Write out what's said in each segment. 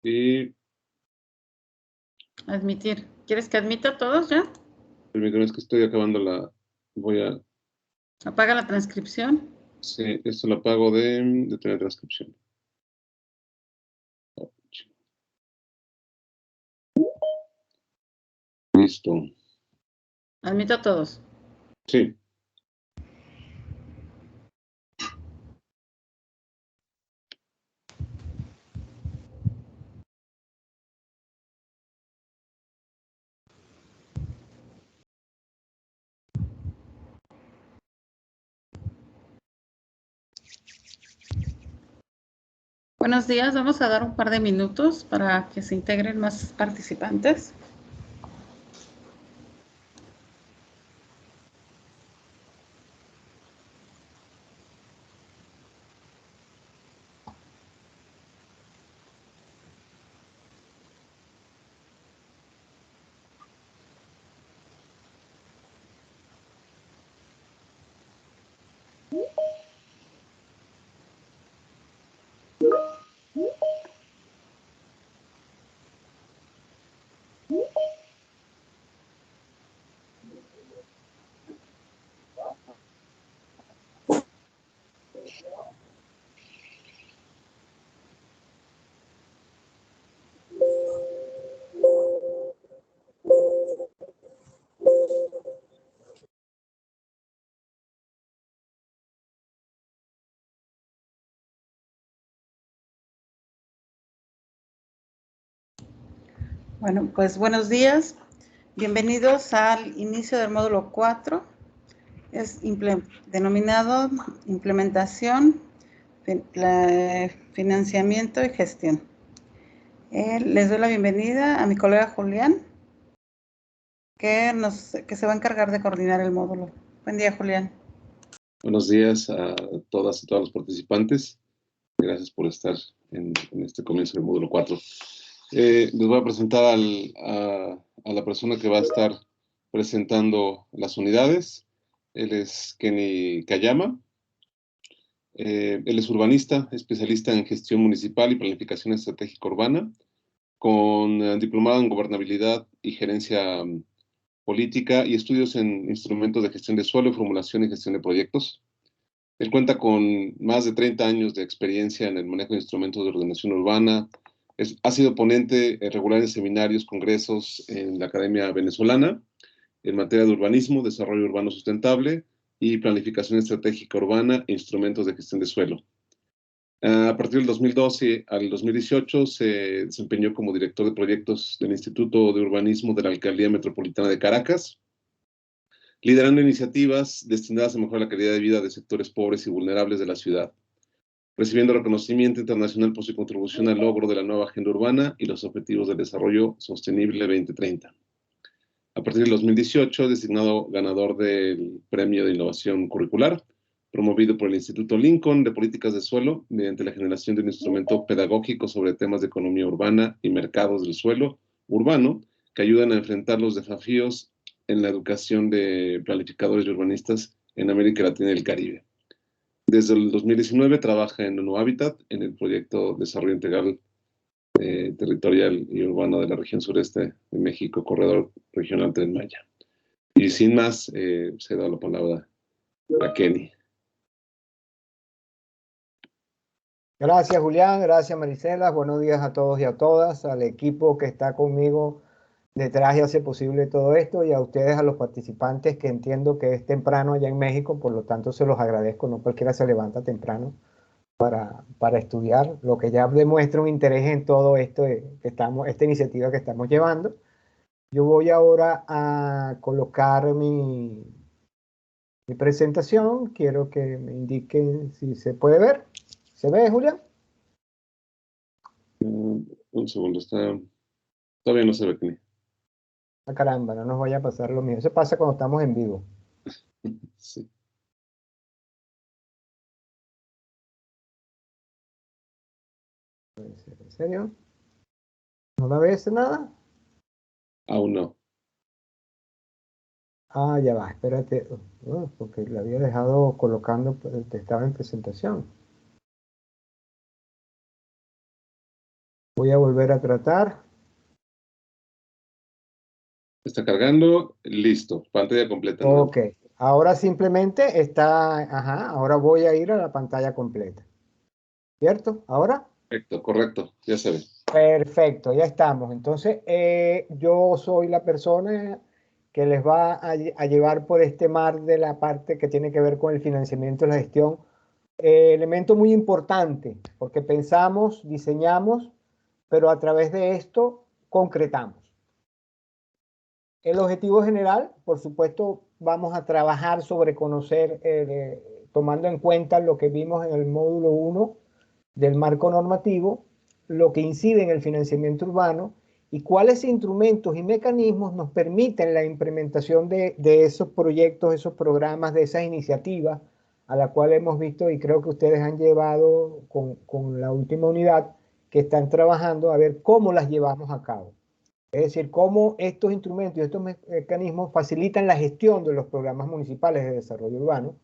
Y Admitir. ¿Quieres que admita a todos ya? permítame, es que estoy acabando voy a... Apaga la transcripción. Sí, esto lo apago de tener transcripción. Listo. Admito a todos. Sí. Buenos días. Vamos a dar un par de minutos para que se integren más participantes. Bueno, pues buenos días. Bienvenidos al inicio del módulo 4. Es denominado Implementación, Financiamiento y Gestión. Les doy la bienvenida a mi colega Julián, que se va a encargar de coordinar el módulo. Buen día, Julián. Buenos días a todas y todos los participantes. Gracias por estar en este comienzo del módulo 4. Les voy a presentar a la persona que va a estar presentando las unidades. Él es Kenny Kayama. Él es urbanista, especialista en gestión municipal y planificación estratégica urbana, con diplomado en gobernabilidad y gerencia política y estudios en instrumentos de gestión de suelo, formulación y gestión de proyectos. Él cuenta con más de 30 años de experiencia en el manejo de instrumentos de ordenación urbana. Ha sido ponente regular en seminarios, congresos en la Academia Venezolana en materia de urbanismo, desarrollo urbano sustentable y planificación estratégica urbana e instrumentos de gestión de suelo. A partir del 2012 al 2018 se desempeñó como director de proyectos del Instituto de Urbanismo de la Alcaldía Metropolitana de Caracas, liderando iniciativas destinadas a mejorar la calidad de vida de sectores pobres y vulnerables de la ciudad, recibiendo reconocimiento internacional por su contribución al logro de la nueva agenda urbana y los objetivos de desarrollo sostenible 2030. A partir del 2018, designado ganador del Premio de Innovación Curricular, promovido por el Instituto Lincoln de Políticas de Suelo, mediante la generación de un instrumento pedagógico sobre temas de economía urbana y mercados del suelo urbano, que ayudan a enfrentar los desafíos en la educación de planificadores y urbanistas en América Latina y el Caribe. Desde el 2019 trabaja en ONU Habitat, en el proyecto Desarrollo Integral territorial y urbano de la región sureste de México, Corredor Regional Tren Maya. Y sin más, se da la palabra a Kenny. Gracias, Julián. Gracias, Marisela. Buenos días a todos y a todas, al equipo que está conmigo detrás y hace posible todo esto, y a ustedes, a los participantes, que entiendo que es temprano allá en México, por lo tanto se los agradezco. No cualquiera se levanta temprano para estudiar, lo que ya demuestra un interés en todo esto esta iniciativa que estamos llevando. Yo voy ahora a colocar mi presentación. Quiero que me indiquen si se puede ver. ¿Se ve, Julián? Un segundo, todavía no se ve, Kenny. Ah, caramba, no nos vaya a pasar lo mismo. Eso pasa cuando estamos en vivo. Sí. ¿En serio? ¿No la ves nada? Aún no. Ah, ya va, espérate. Porque la había dejado colocando, estaba en presentación. Voy a volver a tratar. Está cargando, listo, pantalla completa. ¿No? Ok, ahora simplemente está, ajá, ahora voy a ir a la pantalla completa. ¿Cierto? ¿Ahora? Perfecto, correcto, ya se ve. Perfecto, ya estamos. Entonces, yo soy la persona que les va a llevar por este mar de la parte que tiene que ver con el financiamiento y la gestión. Elemento muy importante, porque pensamos, diseñamos, pero a través de esto concretamos. El objetivo general, por supuesto, vamos a trabajar sobre conocer, tomando en cuenta lo que vimos en el módulo 1 del marco normativo, lo que incide en el financiamiento urbano y cuáles instrumentos y mecanismos nos permiten la implementación de esos proyectos, esos programas, de esas iniciativas a la cual hemos visto y creo que ustedes han llevado con la última unidad que están trabajando a ver cómo las llevamos a cabo. Es decir, cómo estos instrumentos y estos mecanismos facilitan la gestión de los programas municipales de desarrollo urbano,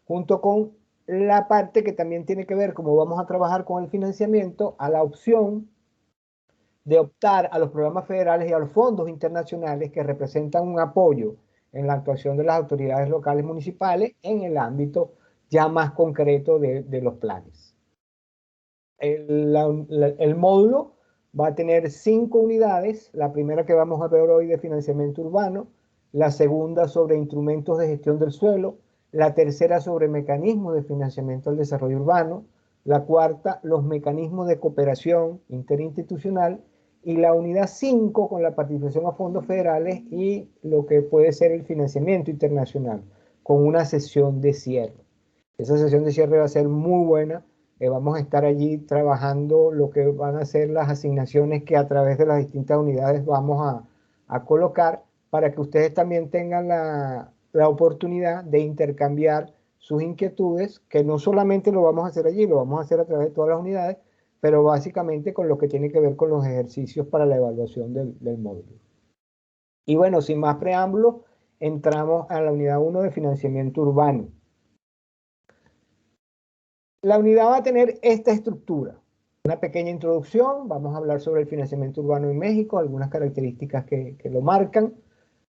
junto con la parte que también tiene que ver cómo vamos a trabajar con el financiamiento, a la opción de optar a los programas federales y a los fondos internacionales que representan un apoyo en la actuación de las autoridades locales municipales en el ámbito ya más concreto de los planes. El módulo va a tener 5 unidades, la primera que vamos a ver hoy de financiamiento urbano, la segunda sobre instrumentos de gestión del suelo, la tercera sobre mecanismos de financiamiento al desarrollo urbano, la cuarta los mecanismos de cooperación interinstitucional y la unidad 5 con la participación a fondos federales y lo que puede ser el financiamiento internacional, con una sesión de cierre. Esa sesión de cierre va a ser muy buena. Vamos a estar allí trabajando lo que van a ser las asignaciones que a través de las distintas unidades vamos a colocar para que ustedes también tengan la oportunidad de intercambiar sus inquietudes, que no solamente lo vamos a hacer allí, lo vamos a hacer a través de todas las unidades, pero básicamente con lo que tiene que ver con los ejercicios para la evaluación del módulo. Y bueno, sin más preámbulos, entramos a la unidad 1 de financiamiento urbano. La unidad va a tener esta estructura. Una pequeña introducción, vamos a hablar sobre el financiamiento urbano en México, algunas características que lo marcan,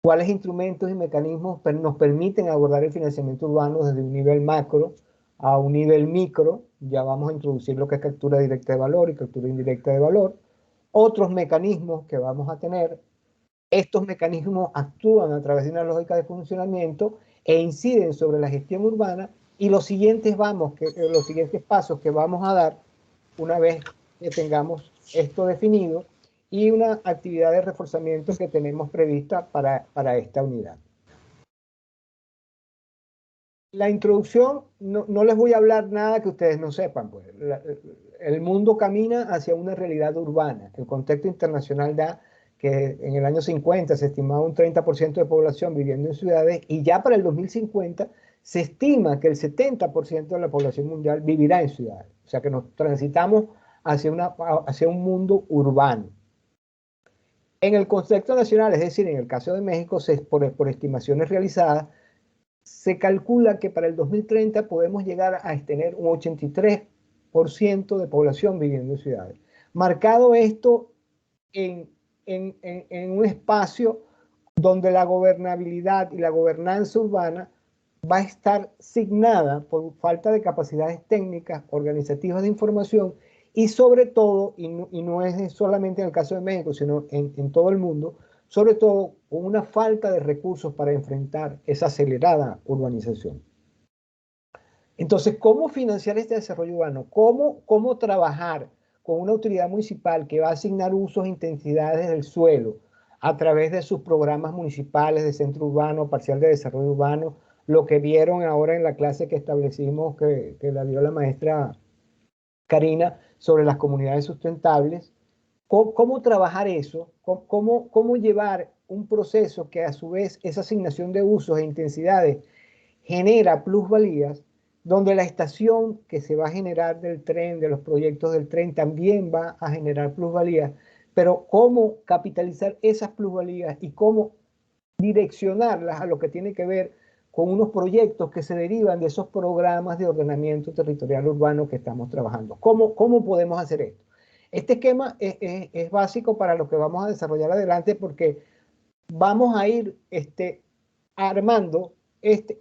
cuáles instrumentos y mecanismos nos permiten abordar el financiamiento urbano desde un nivel macro a un nivel micro. Ya vamos a introducir lo que es captura directa de valor y captura indirecta de valor. Otros mecanismos que vamos a tener, estos mecanismos actúan a través de una lógica de funcionamiento e inciden sobre la gestión urbana. Y los siguientes pasos que vamos a dar una vez que tengamos esto definido y una actividad de reforzamiento que tenemos prevista para esta unidad. La introducción, no les voy a hablar nada que ustedes no sepan. Pues. El mundo camina hacia una realidad urbana. El contexto internacional da que en el año 50 se estimaba un 30% de población viviendo en ciudades y ya para el 2050 se estima que el 70% de la población mundial vivirá en ciudades. O sea que nos transitamos hacia un mundo urbano. En el contexto nacional, es decir, en el caso de México, por estimaciones realizadas, se calcula que para el 2030 podemos llegar a tener un 83% de población viviendo en ciudades. Marcado esto en un espacio donde la gobernabilidad y la gobernanza urbana va a estar signada por falta de capacidades técnicas, organizativas de información y sobre todo, y no es solamente en el caso de México, sino en todo el mundo, sobre todo con una falta de recursos para enfrentar esa acelerada urbanización. Entonces, ¿cómo financiar este desarrollo urbano? ¿Cómo trabajar con una autoridad municipal que va a asignar usos e intensidades del suelo a través de sus programas municipales de centro urbano, parcial de desarrollo urbano, lo que vieron ahora en la clase que establecimos, que la dio la maestra Karina, sobre las comunidades sustentables? ¿Cómo trabajar eso? ¿Cómo llevar un proceso que a su vez esa asignación de usos e intensidades genera plusvalías, donde la estación que se va a generar del tren, de los proyectos del tren, también va a generar plusvalías, pero cómo capitalizar esas plusvalías y cómo direccionarlas a lo que tiene que ver con unos proyectos que se derivan de esos programas de ordenamiento territorial urbano que estamos trabajando? ¿Cómo podemos hacer esto? Este esquema es básico para lo que vamos a desarrollar adelante porque vamos a ir armando este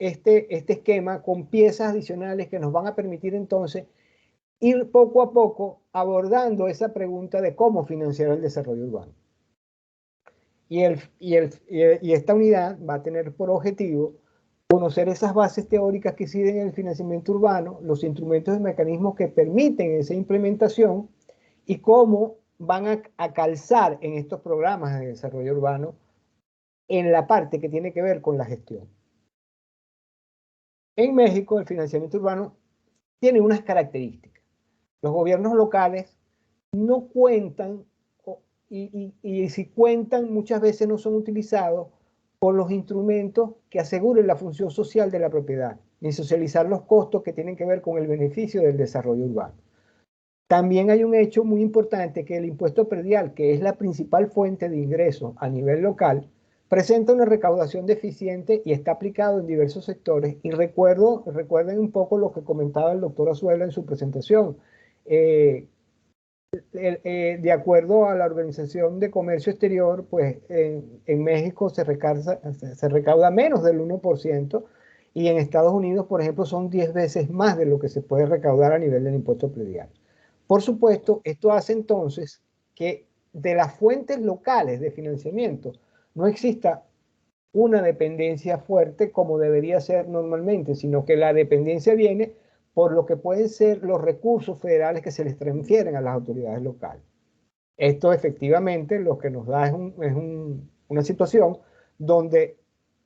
esquema con piezas adicionales que nos van a permitir entonces ir poco a poco abordando esa pregunta de cómo financiar el desarrollo urbano. Y esta unidad va a tener por objetivo conocer esas bases teóricas que inciden en el financiamiento urbano, los instrumentos y mecanismos que permiten esa implementación y cómo van a calzar en estos programas de desarrollo urbano en la parte que tiene que ver con la gestión. En México, el financiamiento urbano tiene unas características. Los gobiernos locales no cuentan, y si cuentan, muchas veces no son utilizados por los instrumentos que aseguren la función social de la propiedad, ni socializar los costos que tienen que ver con el beneficio del desarrollo urbano. También hay un hecho muy importante que el impuesto predial, que es la principal fuente de ingresos a nivel local, presenta una recaudación deficiente y está aplicado en diversos sectores. Y recuerden un poco lo que comentaba el doctor Azuela en su presentación. De acuerdo a la Organización de Comercio Exterior, pues en México se recauda menos del 1% y en Estados Unidos, por ejemplo, son 10 veces más de lo que se puede recaudar a nivel del impuesto predial. Por supuesto, esto hace entonces que de las fuentes locales de financiamiento no exista una dependencia fuerte como debería ser normalmente, sino que la dependencia viene por lo que pueden ser los recursos federales que se les transfieren a las autoridades locales. Esto efectivamente lo que nos da es una situación donde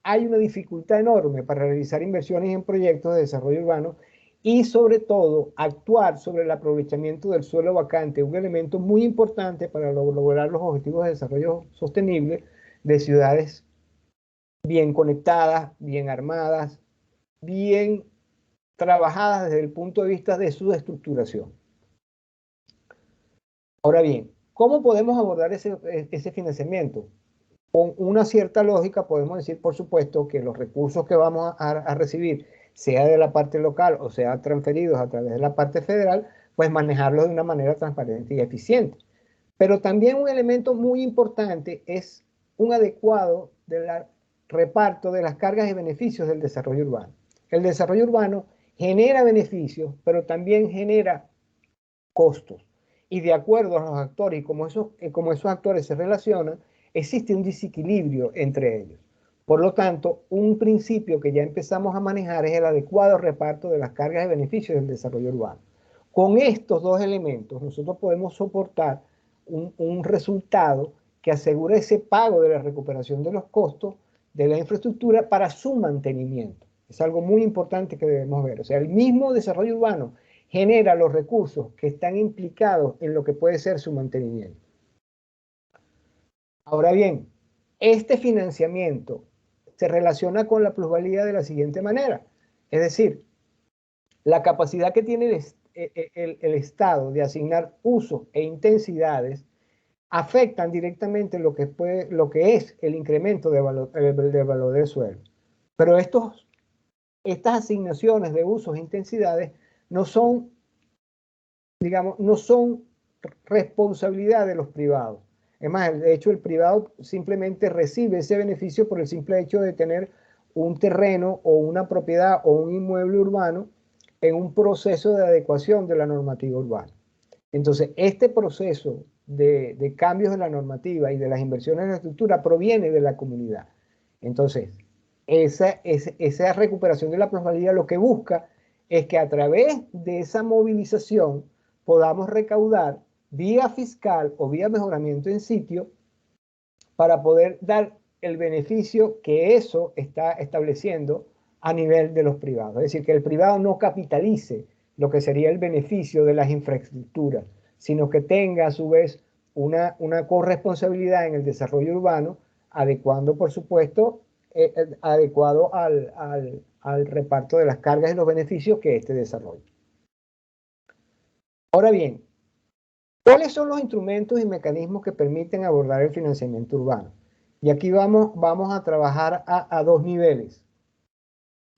hay una dificultad enorme para realizar inversiones en proyectos de desarrollo urbano y sobre todo actuar sobre el aprovechamiento del suelo vacante, un elemento muy importante para lograr los objetivos de desarrollo sostenible de ciudades bien conectadas, bien armadas, bien trabajadas desde el punto de vista de su estructuración. Ahora bien, ¿cómo podemos abordar ese financiamiento? Con una cierta lógica podemos decir, por supuesto, que los recursos que vamos a recibir, sea de la parte local o sea transferidos a través de la parte federal, pues manejarlos de una manera transparente y eficiente. Pero también un elemento muy importante es un adecuado reparto de las cargas y beneficios del desarrollo urbano. El desarrollo urbano genera beneficios, pero también genera costos. Y de acuerdo a los actores y como esos actores se relacionan, existe un desequilibrio entre ellos. Por lo tanto, un principio que ya empezamos a manejar es el adecuado reparto de las cargas y beneficios del desarrollo urbano. Con estos dos elementos, nosotros podemos soportar un resultado que asegure ese pago de la recuperación de los costos de la infraestructura para su mantenimiento. Es algo muy importante que debemos ver. O sea, el mismo desarrollo urbano genera los recursos que están implicados en lo que puede ser su mantenimiento. Ahora bien, este financiamiento se relaciona con la plusvalía de la siguiente manera. Es decir, la capacidad que tiene el Estado de asignar usos e intensidades afectan directamente lo que es el incremento del valor del suelo. Pero estas asignaciones de usos e intensidades no son, digamos, no son responsabilidad de los privados. Es más, de hecho, el privado simplemente recibe ese beneficio por el simple hecho de tener un terreno o una propiedad o un inmueble urbano en un proceso de adecuación de la normativa urbana. Entonces, este proceso de cambios de la normativa y de las inversiones en la estructura proviene de la comunidad. Entonces, esa recuperación de la plusvalía lo que busca es que a través de esa movilización podamos recaudar vía fiscal o vía mejoramiento en sitio para poder dar el beneficio que eso está estableciendo a nivel de los privados. Es decir, que el privado no capitalice lo que sería el beneficio de las infraestructuras, sino que tenga a su vez una corresponsabilidad en el desarrollo urbano, adecuando, por supuesto, adecuado al reparto de las cargas y los beneficios que este desarrolla. Ahora bien, ¿cuáles son los instrumentos y mecanismos que permiten abordar el financiamiento urbano? Y aquí vamos a trabajar a dos niveles.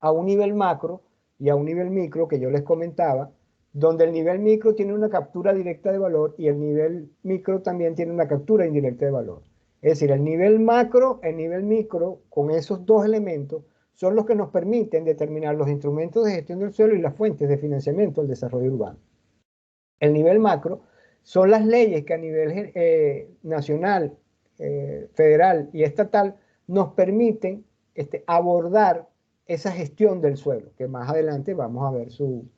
A un nivel macro y a un nivel micro que yo les comentaba, donde el nivel micro tiene una captura directa de valor y el nivel micro también tiene una captura indirecta de valor. Es decir, el nivel macro, el nivel micro, con esos dos elementos, son los que nos permiten determinar los instrumentos de gestión del suelo y las fuentes de financiamiento del desarrollo urbano. El nivel macro son las leyes que a nivel nacional, federal y estatal nos permiten abordar esa gestión del suelo, que más adelante vamos a ver su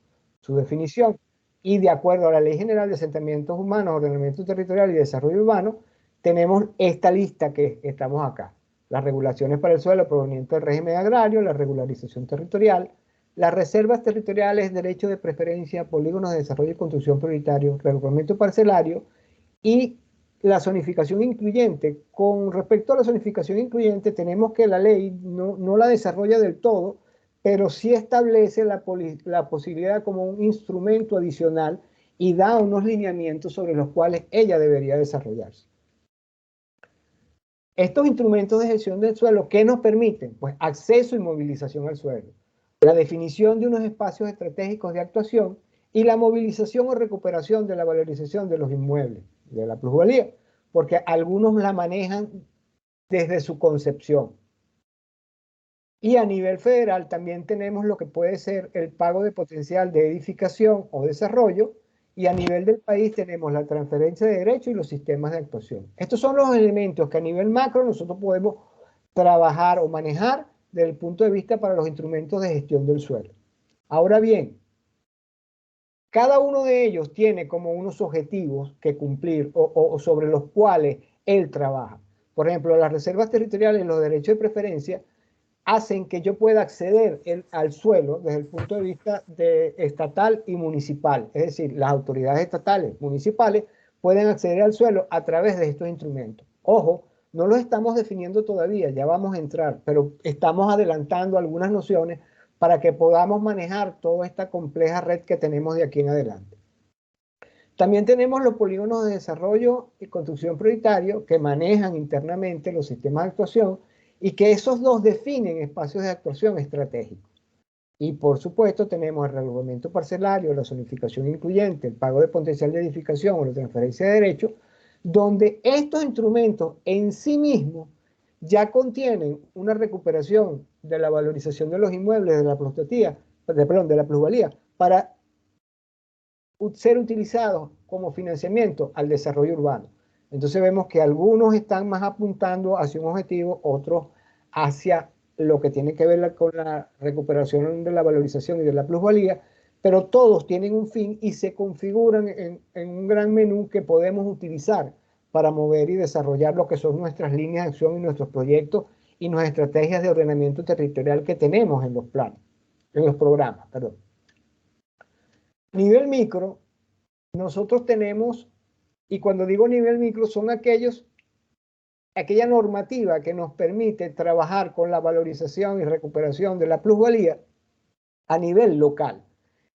definición. Y de acuerdo a la Ley General de Asentamientos Humanos, Ordenamiento Territorial y Desarrollo Urbano, tenemos esta lista que estamos acá. Las regulaciones para el suelo provenientes del régimen agrario, la regularización territorial, las reservas territoriales, derecho de preferencia, polígonos de desarrollo y construcción prioritario, reagrupamiento parcelario y la zonificación incluyente. Con respecto a la zonificación incluyente, tenemos que la ley no la desarrolla del todo, pero sí establece la posibilidad como un instrumento adicional y da unos lineamientos sobre los cuales ella debería desarrollarse. Estos instrumentos de gestión del suelo, ¿qué nos permiten? Pues acceso y movilización al suelo, la definición de unos espacios estratégicos de actuación y la movilización o recuperación de la valorización de los inmuebles, de la plusvalía, porque algunos la manejan desde su concepción. Y a nivel federal también tenemos lo que puede ser el pago de potencial de edificación o desarrollo, y a nivel del país tenemos la transferencia de derechos y los sistemas de actuación. Estos son los elementos que a nivel macro nosotros podemos trabajar o manejar desde el punto de vista para los instrumentos de gestión del suelo. Ahora bien, cada uno de ellos tiene como unos objetivos que cumplir o sobre los cuales él trabaja. Por ejemplo, las reservas territoriales, los derechos de preferencia, hacen que yo pueda acceder al suelo desde el punto de vista estatal y municipal. Es decir, las autoridades estatales, municipales, pueden acceder al suelo a través de estos instrumentos. Ojo, no los estamos definiendo todavía, ya vamos a entrar, pero estamos adelantando algunas nociones para que podamos manejar toda esta compleja red que tenemos de aquí en adelante. También tenemos los polígonos de desarrollo y construcción prioritario que manejan internamente los sistemas de actuación y que esos dos definen espacios de actuación estratégicos. Y por supuesto tenemos el reagrupamiento parcelario, la zonificación incluyente, el pago de potencial de edificación o la transferencia de derechos, donde estos instrumentos en sí mismos ya contienen una recuperación de la valorización de los inmuebles de la plusvalía para ser utilizados como financiamiento al desarrollo urbano. Entonces vemos que algunos están más apuntando hacia un objetivo, otros hacia lo que tiene que ver con la recuperación de la valorización y de la plusvalía, pero todos tienen un fin y se configuran en un gran menú que podemos utilizar para mover y desarrollar lo que son nuestras líneas de acción y nuestros proyectos y nuestras estrategias de ordenamiento territorial que tenemos en los planes, en los programas, perdón. Nivel micro, nosotros tenemos, y cuando digo nivel micro, son aquella normativa que nos permite trabajar con la valorización y recuperación de la plusvalía a nivel local.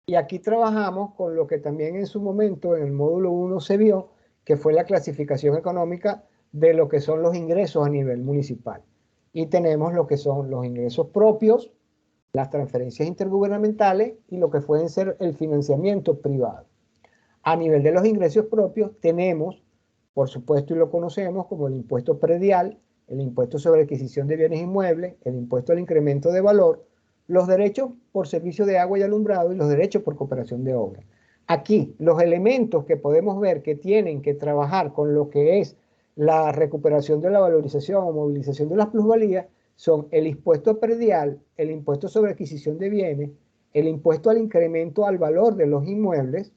Y aquí trabajamos con lo que también en su momento en el módulo 1 se vio, que fue la clasificación económica de lo que son los ingresos a nivel municipal. Y tenemos lo que son los ingresos propios, las transferencias intergubernamentales y lo que pueden ser el financiamiento privado. A nivel de los ingresos propios tenemos, por supuesto, y lo conocemos como el impuesto predial, el impuesto sobre adquisición de bienes inmuebles, el impuesto al incremento de valor, los derechos por servicio de agua y alumbrado y los derechos por cooperación de obra. Aquí, los elementos que podemos ver que tienen que trabajar con lo que es la recuperación de la valorización o movilización de las plusvalías son el impuesto predial, el impuesto sobre adquisición de bienes, el impuesto al incremento al valor de los inmuebles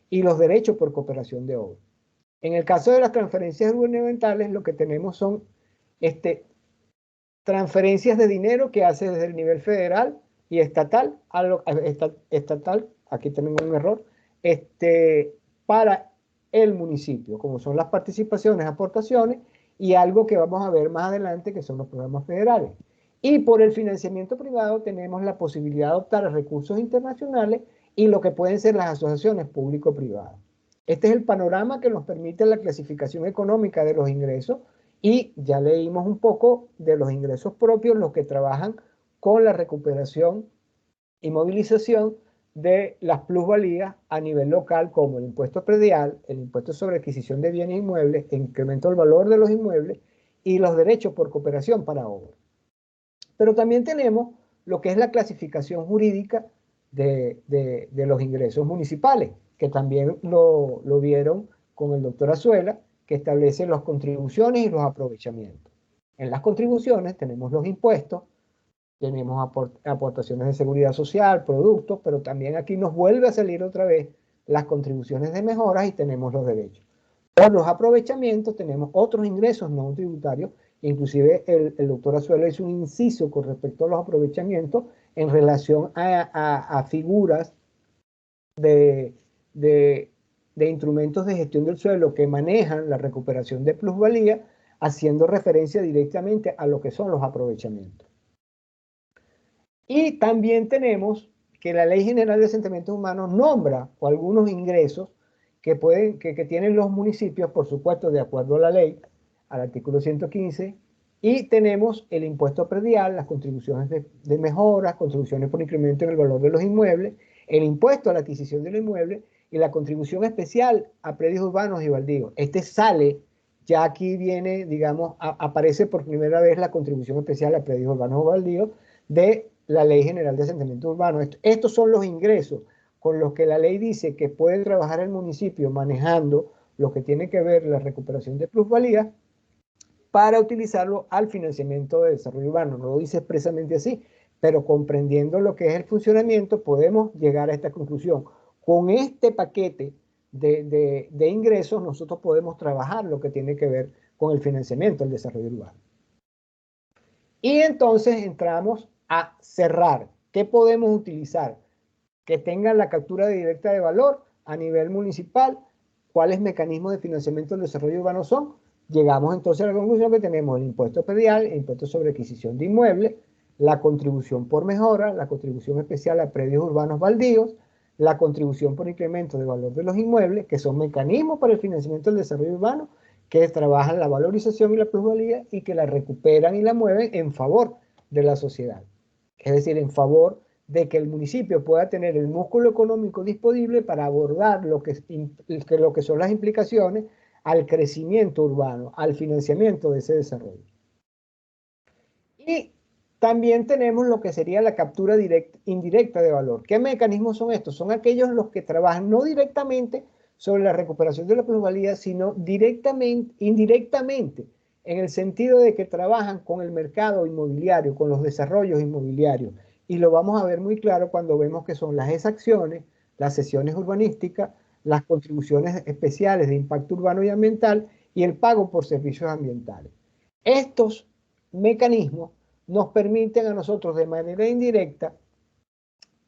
y los derechos por cooperación de obra. En el caso de las transferencias gubernamentales, lo que tenemos son transferencias de dinero que hace desde el nivel federal y estatal, aquí tenemos un error, para el municipio, como son las participaciones, aportaciones, y algo que vamos a ver más adelante, que son los programas federales. Y por el financiamiento privado tenemos la posibilidad de optar a recursos internacionales y lo que pueden ser las asociaciones público-privadas. Este es el panorama que nos permite la clasificación económica de los ingresos y ya leímos un poco de los ingresos propios, los que trabajan con la recuperación y movilización de las plusvalías a nivel local, como el impuesto predial, el impuesto sobre adquisición de bienes inmuebles, el incremento del valor de los inmuebles y los derechos por cooperación para obra. Pero también tenemos lo que es la clasificación jurídica de los ingresos municipales, que también lo vieron con el doctor Azuela, que establece las contribuciones y los aprovechamientos. En las contribuciones tenemos los impuestos, tenemos aportaciones de seguridad social, productos, pero también aquí nos vuelve a salir otra vez las contribuciones de mejoras y tenemos los derechos. Por los aprovechamientos tenemos otros ingresos no tributarios, inclusive el doctor Azuela hizo un inciso con respecto a los aprovechamientos en relación a figuras de instrumentos de gestión del suelo que manejan la recuperación de plusvalía, haciendo referencia directamente a lo que son los aprovechamientos. Y también tenemos que la Ley General de Asentamientos Humanos nombra algunos ingresos que tienen los municipios, por supuesto, de acuerdo a la ley, al artículo 115, y tenemos el impuesto predial, las contribuciones de mejoras, contribuciones por incremento en el valor de los inmuebles, el impuesto a la adquisición de los inmuebles y la contribución especial a predios urbanos y baldíos. Este sale, ya aquí viene, digamos, aparece por primera vez la contribución especial a predios urbanos o baldíos de la Ley General de Asentamientos Urbanos. Estos son los ingresos con los que la ley dice que puede trabajar el municipio manejando lo que tiene que ver la recuperación de plusvalía para utilizarlo al financiamiento de desarrollo urbano. No lo dice expresamente así, pero comprendiendo lo que es el funcionamiento podemos llegar a esta conclusión. Con este paquete de ingresos nosotros podemos trabajar lo que tiene que ver con el financiamiento del desarrollo urbano. Y entonces entramos a cerrar. ¿Qué podemos utilizar? Que tengan la captura directa de valor a nivel municipal. ¿Cuáles mecanismos de financiamiento del desarrollo urbano son? Llegamos entonces a la conclusión que tenemos el impuesto predial, el impuesto sobre adquisición de inmuebles, la contribución por mejora, la contribución especial a predios urbanos baldíos, la contribución por incremento de valor de los inmuebles, que son mecanismos para el financiamiento del desarrollo urbano, que trabajan la valorización y la plusvalía y que la recuperan y la mueven en favor de la sociedad. Es decir, en favor de que el municipio pueda tener el músculo económico disponible para abordar lo que son las implicaciones al crecimiento urbano, al financiamiento de ese desarrollo. Y también tenemos lo que sería la captura indirecta de valor. ¿Qué mecanismos son estos? Son aquellos los que trabajan no directamente sobre la recuperación de la plusvalía, sino indirectamente, en el sentido de que trabajan con el mercado inmobiliario, con los desarrollos inmobiliarios. Y lo vamos a ver muy claro cuando vemos que son las exacciones, las cesiones urbanísticas, las contribuciones especiales de impacto urbano y ambiental y el pago por servicios ambientales. Estos mecanismos nos permiten a nosotros de manera indirecta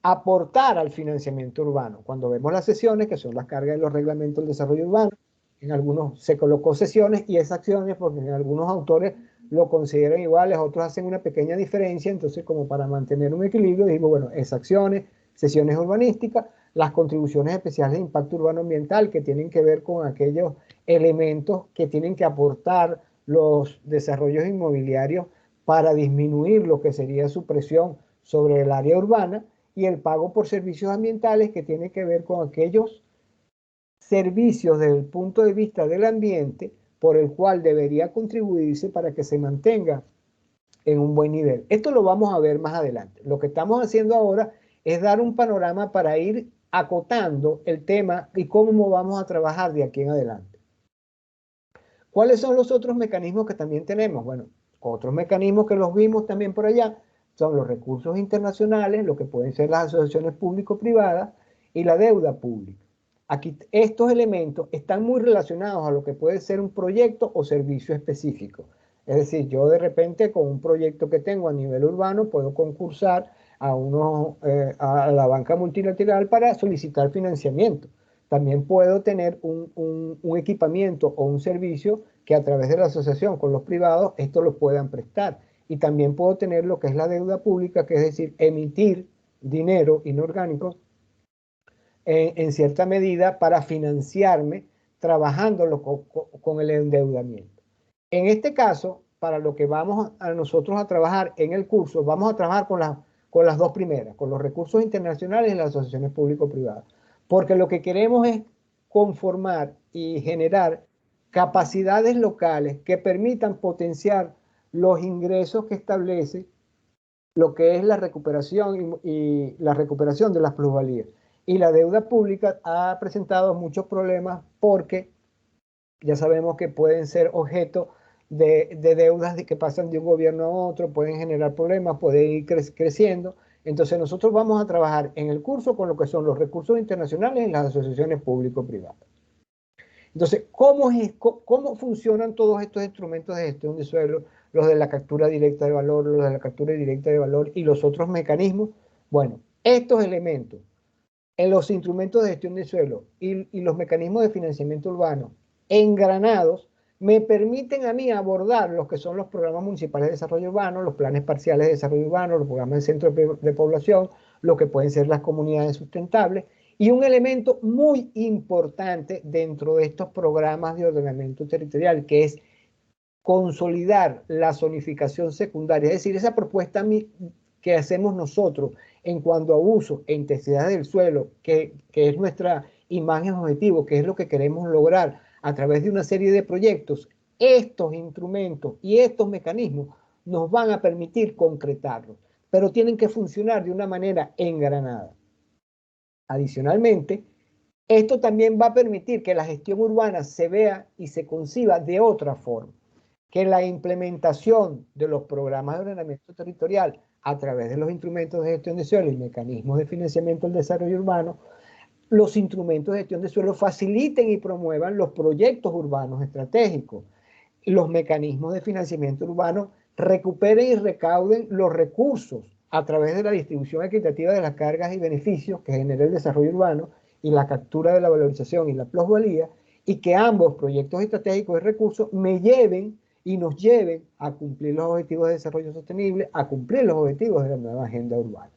aportar al financiamiento urbano. Cuando vemos las cesiones, que son las cargas de los reglamentos del desarrollo urbano, en algunos se colocó cesiones y exacciones porque en algunos autores lo consideran iguales, otros hacen una pequeña diferencia, entonces como para mantener un equilibrio, digo, bueno, exacciones, cesiones urbanísticas, las contribuciones especiales de impacto urbano ambiental que tienen que ver con aquellos elementos que tienen que aportar los desarrollos inmobiliarios para disminuir lo que sería su presión sobre el área urbana, y el pago por servicios ambientales que tiene que ver con aquellos servicios desde el punto de vista del ambiente por el cual debería contribuirse para que se mantenga en un buen nivel. Esto lo vamos a ver más adelante. Lo que estamos haciendo ahora es dar un panorama para ir acotando el tema y cómo vamos a trabajar de aquí en adelante. ¿Cuáles son los otros mecanismos que también tenemos? Bueno, otros mecanismos que los vimos también por allá son los recursos internacionales, lo que pueden ser las asociaciones público-privadas y la deuda pública. Aquí estos elementos están muy relacionados a lo que puede ser un proyecto o servicio específico. Es decir, yo de repente con un proyecto que tengo a nivel urbano puedo concursar a la banca multilateral para solicitar financiamiento. También puedo tener un equipamiento o un servicio que a través de la asociación con los privados esto lo puedan prestar. Y también puedo tener lo que es la deuda pública, que es decir, emitir dinero inorgánico en cierta medida para financiarme trabajándolo con el endeudamiento. En este caso, para lo que vamos a nosotros a trabajar en el curso, vamos a trabajar con las dos primeras, con los recursos internacionales y las asociaciones público-privadas. Porque lo que queremos es conformar y generar capacidades locales que permitan potenciar los ingresos que establece lo que es la recuperación y la recuperación de las plusvalías. Y la deuda pública ha presentado muchos problemas porque ya sabemos que pueden ser objeto de deudas que pasan de un gobierno a otro, pueden generar problemas, pueden ir creciendo. Entonces nosotros vamos a trabajar en el curso con lo que son los recursos internacionales y las asociaciones público-privadas. Entonces, ¿cómo funcionan todos estos instrumentos de gestión de suelo? Los de la captura directa de valor, los de la captura indirecta de valor y los otros mecanismos. Bueno, estos elementos en los instrumentos de gestión de suelo y los mecanismos de financiamiento urbano engranados me permiten a mí abordar lo que son los programas municipales de desarrollo urbano, los planes parciales de desarrollo urbano, los programas de centro de población, lo que pueden ser las comunidades sustentables. Y un elemento muy importante dentro de estos programas de ordenamiento territorial, que es consolidar la zonificación secundaria, es decir, esa propuesta que hacemos nosotros en cuanto a uso e intensidad del suelo, que es nuestra imagen objetivo, que es lo que queremos lograr a través de una serie de proyectos, estos instrumentos y estos mecanismos nos van a permitir concretarlos, pero tienen que funcionar de una manera engranada. Adicionalmente, esto también va a permitir que la gestión urbana se vea y se conciba de otra forma, que la implementación de los programas de ordenamiento territorial a través de los instrumentos de gestión de suelo y mecanismos de financiamiento del desarrollo urbano, los instrumentos de gestión de suelo faciliten y promuevan los proyectos urbanos estratégicos. Los mecanismos de financiamiento urbano recuperen y recauden los recursos a través de la distribución equitativa de las cargas y beneficios que genera el desarrollo urbano y la captura de la valorización y la plusvalía, y que ambos proyectos estratégicos y recursos me lleven y nos lleven a cumplir los objetivos de desarrollo sostenible, a cumplir los objetivos de la nueva agenda urbana.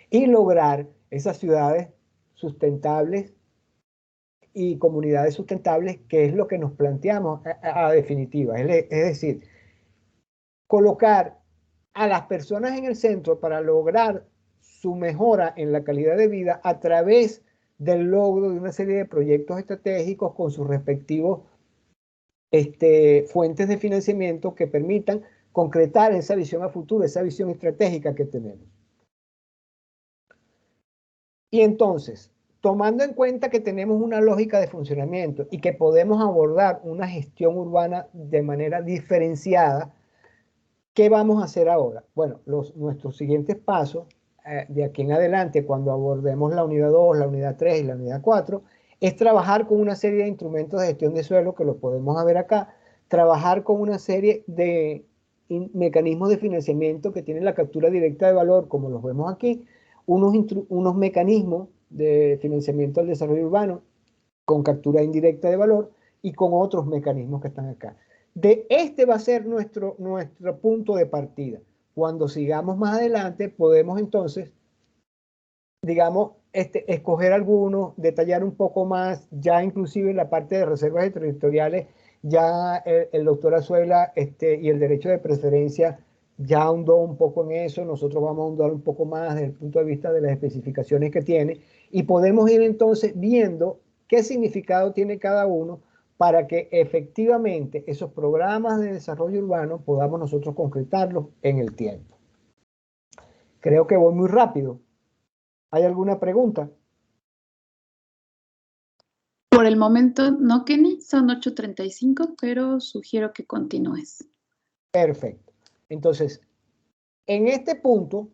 Y lograr esas ciudades sustentables y comunidades sustentables, que es lo que nos planteamos a definitiva. Es decir, colocar a las personas en el centro para lograr su mejora en la calidad de vida a través del logro de una serie de proyectos estratégicos con sus respectivos fuentes de financiamiento que permitan concretar esa visión a futuro, esa visión estratégica que tenemos. Y entonces, tomando en cuenta que tenemos una lógica de funcionamiento y que podemos abordar una gestión urbana de manera diferenciada, ¿qué vamos a hacer ahora? Bueno, nuestros siguientes pasos de aquí en adelante, cuando abordemos la unidad 2, la unidad 3 y la unidad 4, es trabajar con una serie de instrumentos de gestión de suelo, que lo podemos ver acá, trabajar con una serie de mecanismos de financiamiento que tienen la captura directa de valor, como los vemos aquí, unos mecanismos de financiamiento al desarrollo urbano con captura indirecta de valor y con otros mecanismos que están acá. Este va a ser nuestro punto de partida. Cuando sigamos más adelante, podemos entonces, digamos, escoger algunos, detallar un poco más, ya inclusive en la parte de reservas territoriales, ya el doctor Azuela y el derecho de preferencia ya ahondó un poco en eso. Nosotros vamos a ahondar un poco más desde el punto de vista de las especificaciones que tiene, y podemos ir entonces viendo qué significado tiene cada uno para que efectivamente esos programas de desarrollo urbano podamos nosotros concretarlos en el tiempo. Creo que voy muy rápido. ¿Hay alguna pregunta? Por el momento no, Kenny, son 8:35, pero sugiero que continúes. Perfecto. Entonces, en este punto,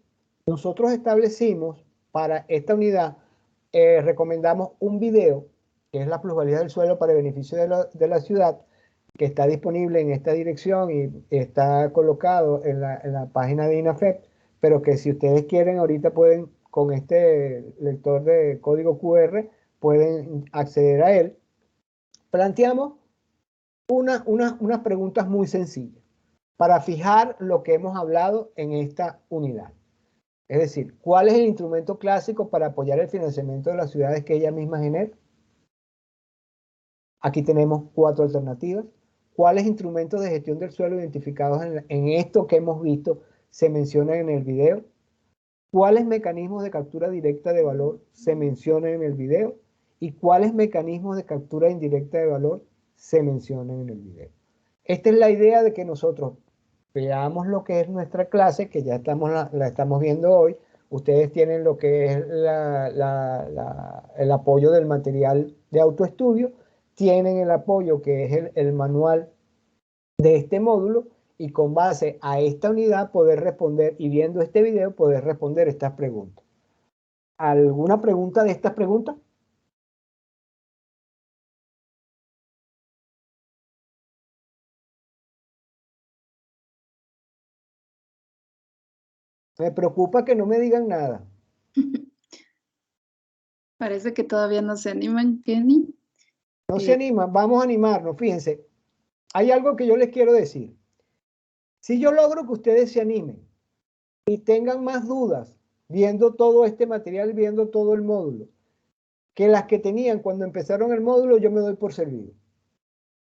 nosotros establecimos para esta unidad, recomendamos un video, que es la plusvalía del suelo para el beneficio de la ciudad, que está disponible en esta dirección y está colocado en la página de INAFEP, pero que si ustedes quieren ahorita pueden, con este lector de código QR, pueden acceder a él. Planteamos unas preguntas muy sencillas para fijar lo que hemos hablado en esta unidad. Es decir, ¿cuál es el instrumento clásico para apoyar el financiamiento de las ciudades que ella misma genera? Aquí tenemos 4 alternativas. ¿Cuáles instrumentos de gestión del suelo identificados en esto que hemos visto se mencionan en el video? cuáles mecanismos de captura directa de valor se mencionan en el video y cuáles mecanismos de captura indirecta de valor se mencionan en el video. Esta es la idea de que nosotros veamos lo que es nuestra clase, que ya la estamos viendo hoy. Ustedes tienen lo que es el apoyo del material de autoestudio, tienen el apoyo que es el manual de este módulo, y con base a esta unidad poder responder, y viendo este video poder responder estas preguntas. ¿Alguna pregunta de estas preguntas? Me preocupa que no me digan nada. Parece que todavía no se animan, Kenny. No se animan, vamos a animarnos. Fíjense, hay algo que yo les quiero decir. Si yo logro que ustedes se animen y tengan más dudas viendo todo este material, viendo todo el módulo, que las que tenían cuando empezaron el módulo, yo me doy por servido.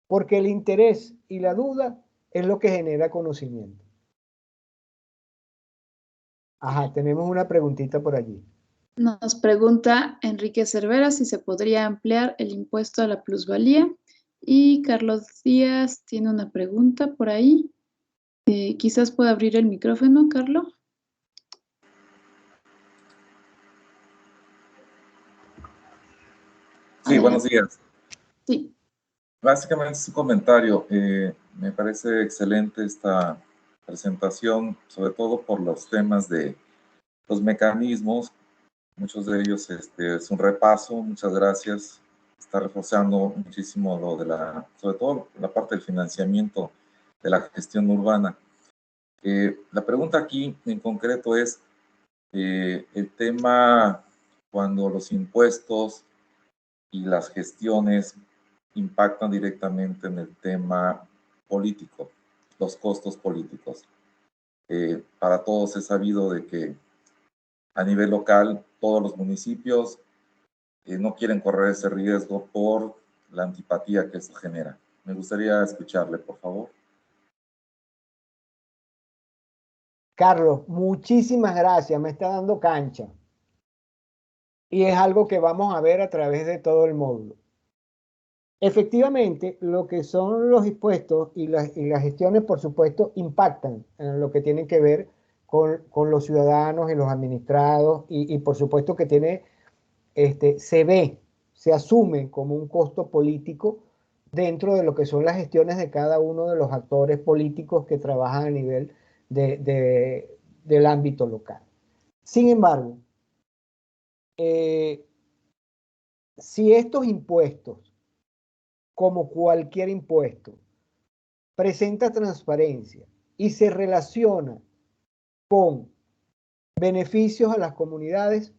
Porque el interés y la duda es lo que genera conocimiento. Ajá, tenemos una preguntita por allí. Nos pregunta Enrique Cervera si se podría ampliar el impuesto a la plusvalía. Y Carlos Díaz tiene una pregunta por ahí. Quizás pueda abrir el micrófono, Carlos. Sí, buenos días. Sí. Básicamente es un comentario. Me parece excelente esta presentación, sobre todo por los temas de los mecanismos. Muchos de ellos es un repaso. Muchas gracias. Está reforzando muchísimo lo de sobre todo la parte del financiamiento de la gestión urbana. La pregunta aquí en concreto es el tema cuando los impuestos y las gestiones impactan directamente en el tema político, los costos políticos. Para todos es sabido de que a nivel local todos los municipios no quieren correr ese riesgo por la antipatía que eso genera. Me gustaría escucharle, por favor. Carlos, muchísimas gracias, me está dando cancha. Y es algo que vamos a ver a través de todo el módulo. Efectivamente, lo que son los impuestos y las gestiones, por supuesto, impactan en lo que tiene que ver con los ciudadanos y los administrados, y por supuesto que se asume como un costo político dentro de lo que son las gestiones de cada uno de los actores políticos que trabajan a nivel del ámbito local. Sin embargo, si estos impuestos, como cualquier impuesto, presenta transparencia y se relaciona con beneficios a las comunidades,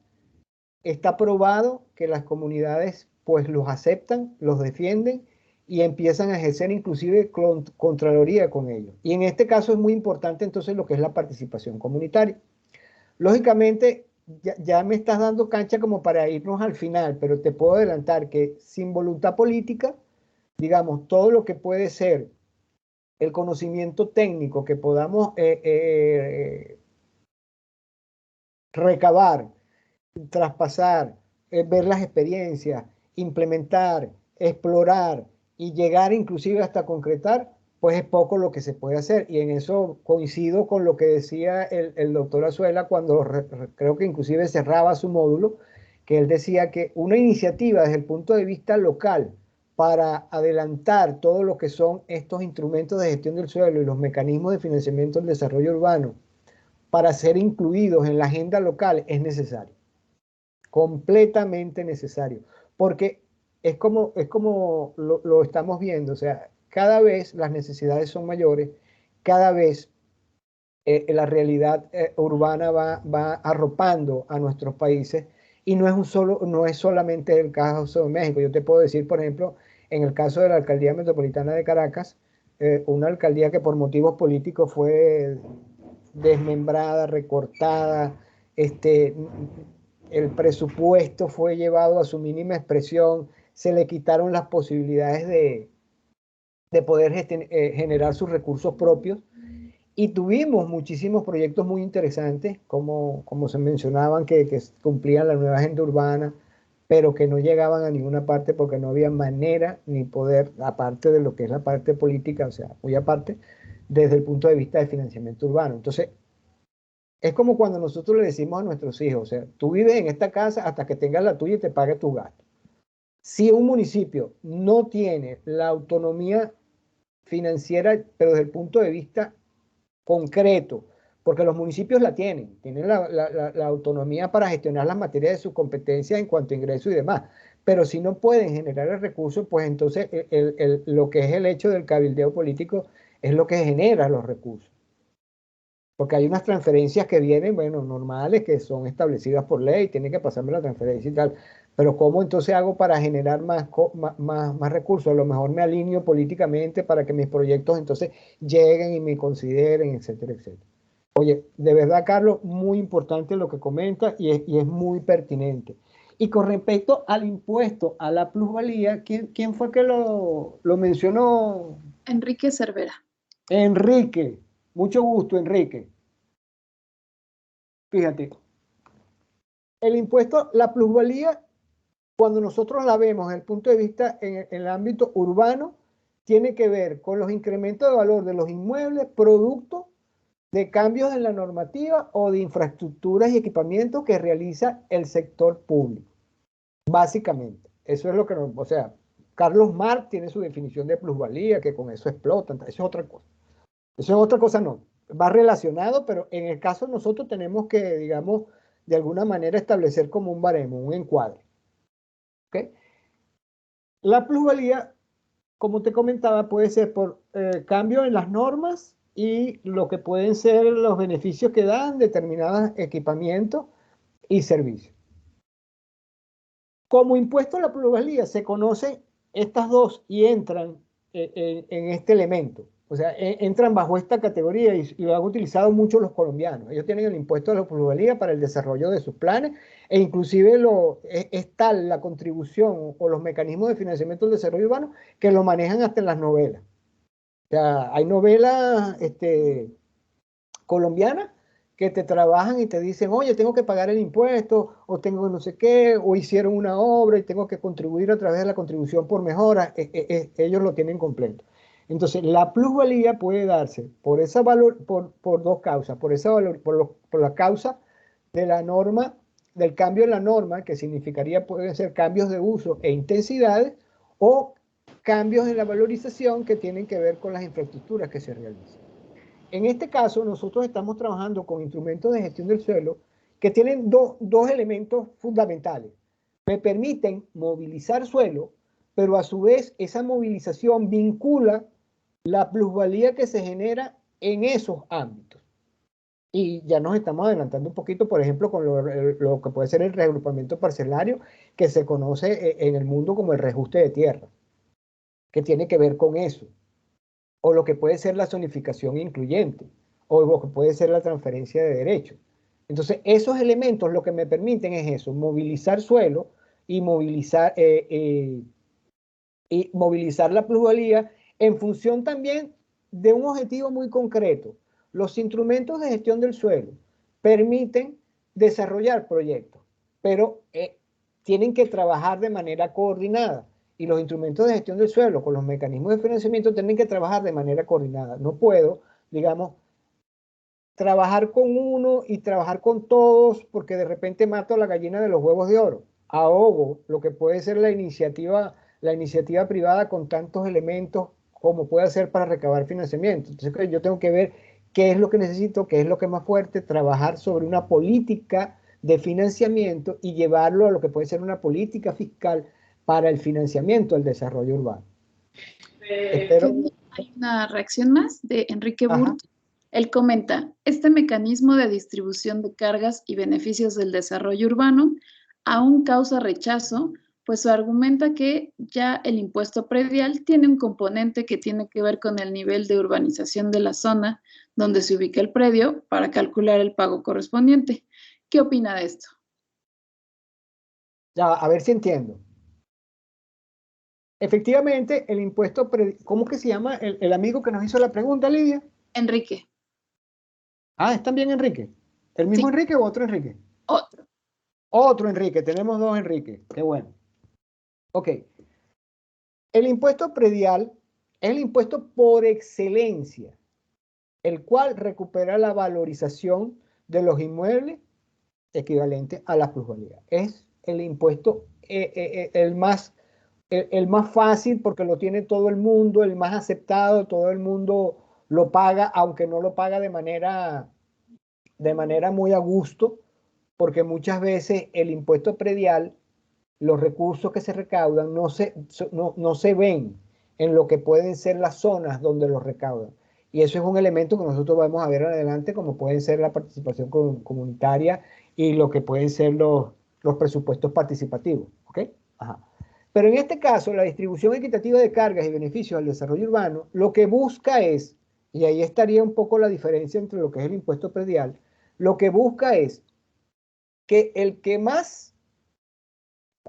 está probado que las comunidades pues los aceptan, los defienden y empiezan a ejercer inclusive contraloría con ellos. Y en este caso es muy importante entonces lo que es la participación comunitaria. Lógicamente, ya me estás dando cancha como para irnos al final, pero te puedo adelantar que sin voluntad política, digamos, todo lo que puede ser el conocimiento técnico que podamos recabar, traspasar, ver las experiencias, implementar, explorar y llegar inclusive hasta concretar, pues es poco lo que se puede hacer. Y en eso coincido con lo que decía el doctor Azuela cuando creo que inclusive cerraba su módulo, que él decía que una iniciativa desde el punto de vista local para adelantar todo lo que son estos instrumentos de gestión del suelo y los mecanismos de financiamiento del desarrollo urbano para ser incluidos en la agenda local es necesario. Completamente necesario. Porque es como lo estamos viendo. O sea, cada vez las necesidades son mayores, cada vez la realidad urbana va arropando a nuestros países y no es solamente el caso de México. Yo te puedo decir, por ejemplo, en el caso de la Alcaldía Metropolitana de Caracas, una alcaldía que por motivos políticos fue desmembrada, recortada, el presupuesto fue llevado a su mínima expresión, se le quitaron las posibilidades de poder generar sus recursos propios Y tuvimos muchísimos proyectos muy interesantes, como se mencionaban, que cumplían la nueva agenda urbana, pero que no llegaban a ninguna parte porque no había manera ni poder, aparte de lo que es la parte política, o sea, muy aparte, desde el punto de vista de financiamiento urbano. Entonces, es como cuando nosotros le decimos a nuestros hijos, o sea, tú vives en esta casa hasta que tengas la tuya y te pagues tus gastos. Si un municipio no tiene la autonomía financiera, pero desde el punto de vista concreto, porque los municipios la tienen la autonomía para gestionar las materias de sus competencias en cuanto a ingresos y demás, pero si no pueden generar el recurso, pues entonces lo que es el hecho del cabildeo político es lo que genera los recursos. Porque hay unas transferencias que vienen, bueno, normales, que son establecidas por ley, tienen que pasarme la transferencia y tal. Pero ¿cómo entonces hago para generar más recursos? A lo mejor me alineo políticamente para que mis proyectos entonces lleguen y me consideren, etcétera, etcétera. Oye, de verdad, Carlos, muy importante lo que comenta y es muy pertinente. Y con respecto al impuesto a la plusvalía, ¿quién fue que lo mencionó? Enrique Cervera. Enrique. Mucho gusto, Enrique. Fíjate, el impuesto, la plusvalía, cuando nosotros la vemos desde el punto de vista en el ámbito urbano, tiene que ver con los incrementos de valor de los inmuebles, producto de cambios en la normativa o de infraestructuras y equipamientos que realiza el sector público. Básicamente, eso es lo que nos, o sea, Carlos Marx tiene su definición de plusvalía, que con eso explotan, eso es otra cosa. Eso es otra cosa, no. Va relacionado, pero en el caso nosotros tenemos que, digamos, de alguna manera establecer como un baremo, un encuadre. ¿Okay? La plusvalía, como te comentaba, puede ser por cambio en las normas y lo que pueden ser los beneficios que dan determinados equipamientos y servicios. Como impuesto a la plusvalía se conocen estas dos y entran en este elemento. O sea, entran bajo esta categoría y lo han utilizado mucho los colombianos. Ellos tienen el impuesto a la plusvalía para el desarrollo de sus planes e inclusive es tal la contribución o los mecanismos de financiamiento del desarrollo urbano que lo manejan hasta en las novelas. O sea, hay novelas colombianas que te trabajan y te dicen, oye, tengo que pagar el impuesto, o tengo no sé qué, o hicieron una obra y tengo que contribuir a través de la contribución por mejora, ellos lo tienen completo. Entonces, la plusvalía puede darse por ese valor, por dos causas, por ese valor, por la causa de la norma, del cambio en la norma, que significaría, pueden ser cambios de uso e intensidades, o cambios en la valorización que tienen que ver con las infraestructuras que se realizan. En este caso, nosotros estamos trabajando con instrumentos de gestión del suelo que tienen dos elementos fundamentales. Me permiten movilizar suelo, pero a su vez esa movilización vincula la plusvalía que se genera en esos ámbitos. Y ya nos estamos adelantando un poquito, por ejemplo, con lo que puede ser el reagrupamiento parcelario, que se conoce en el mundo como el reajuste de tierra, que tiene que ver con eso. O lo que puede ser la zonificación incluyente, o lo que puede ser la transferencia de derechos. Entonces, esos elementos lo que me permiten es eso, movilizar suelo y movilizar la plusvalía en función también de un objetivo muy concreto. Los instrumentos de gestión del suelo permiten desarrollar proyectos, pero tienen que trabajar de manera coordinada. Y los instrumentos de gestión del suelo con los mecanismos de financiamiento tienen que trabajar de manera coordinada. No puedo, digamos, trabajar con uno y trabajar con todos porque de repente mato a la gallina de los huevos de oro. Ahogo lo que puede ser la iniciativa privada con tantos elementos como puede hacer para recabar financiamiento. Entonces yo tengo que ver qué es lo que necesito, qué es lo que es más fuerte, trabajar sobre una política de financiamiento y llevarlo a lo que puede ser una política fiscal para el financiamiento del desarrollo urbano. Hay una reacción más de Enrique Burt. Él comenta, este mecanismo de distribución de cargas y beneficios del desarrollo urbano aún causa rechazo, pues argumenta que ya el impuesto predial tiene un componente que tiene que ver con el nivel de urbanización de la zona donde se ubica el predio para calcular el pago correspondiente. ¿Qué opina de esto? Ya, a ver si entiendo. Efectivamente, el impuesto, ¿cómo que se llama el amigo que nos hizo la pregunta, Lidia? Enrique. Ah, ¿es también Enrique? ¿El mismo Sí. Enrique o otro Enrique? Otro. Otro Enrique, tenemos dos Enrique. Qué bueno. Ok. El impuesto predial es el impuesto por excelencia, el cual recupera la valorización de los inmuebles equivalente a la plusvalía. Es el impuesto el más fácil porque lo tiene todo el mundo, el más aceptado, todo el mundo lo paga, aunque no lo paga de manera muy a gusto, porque muchas veces el impuesto predial, los recursos que se recaudan no se ven en lo que pueden ser las zonas donde los recaudan. Y eso es un elemento que nosotros vamos a ver adelante, como pueden ser la participación comunitaria y lo que pueden ser los presupuestos participativos. ¿Ok? Ajá. Pero en este caso, la distribución equitativa de cargas y beneficios al desarrollo urbano, lo que busca es, y ahí estaría un poco la diferencia entre lo que es el impuesto predial, lo que busca es que el que más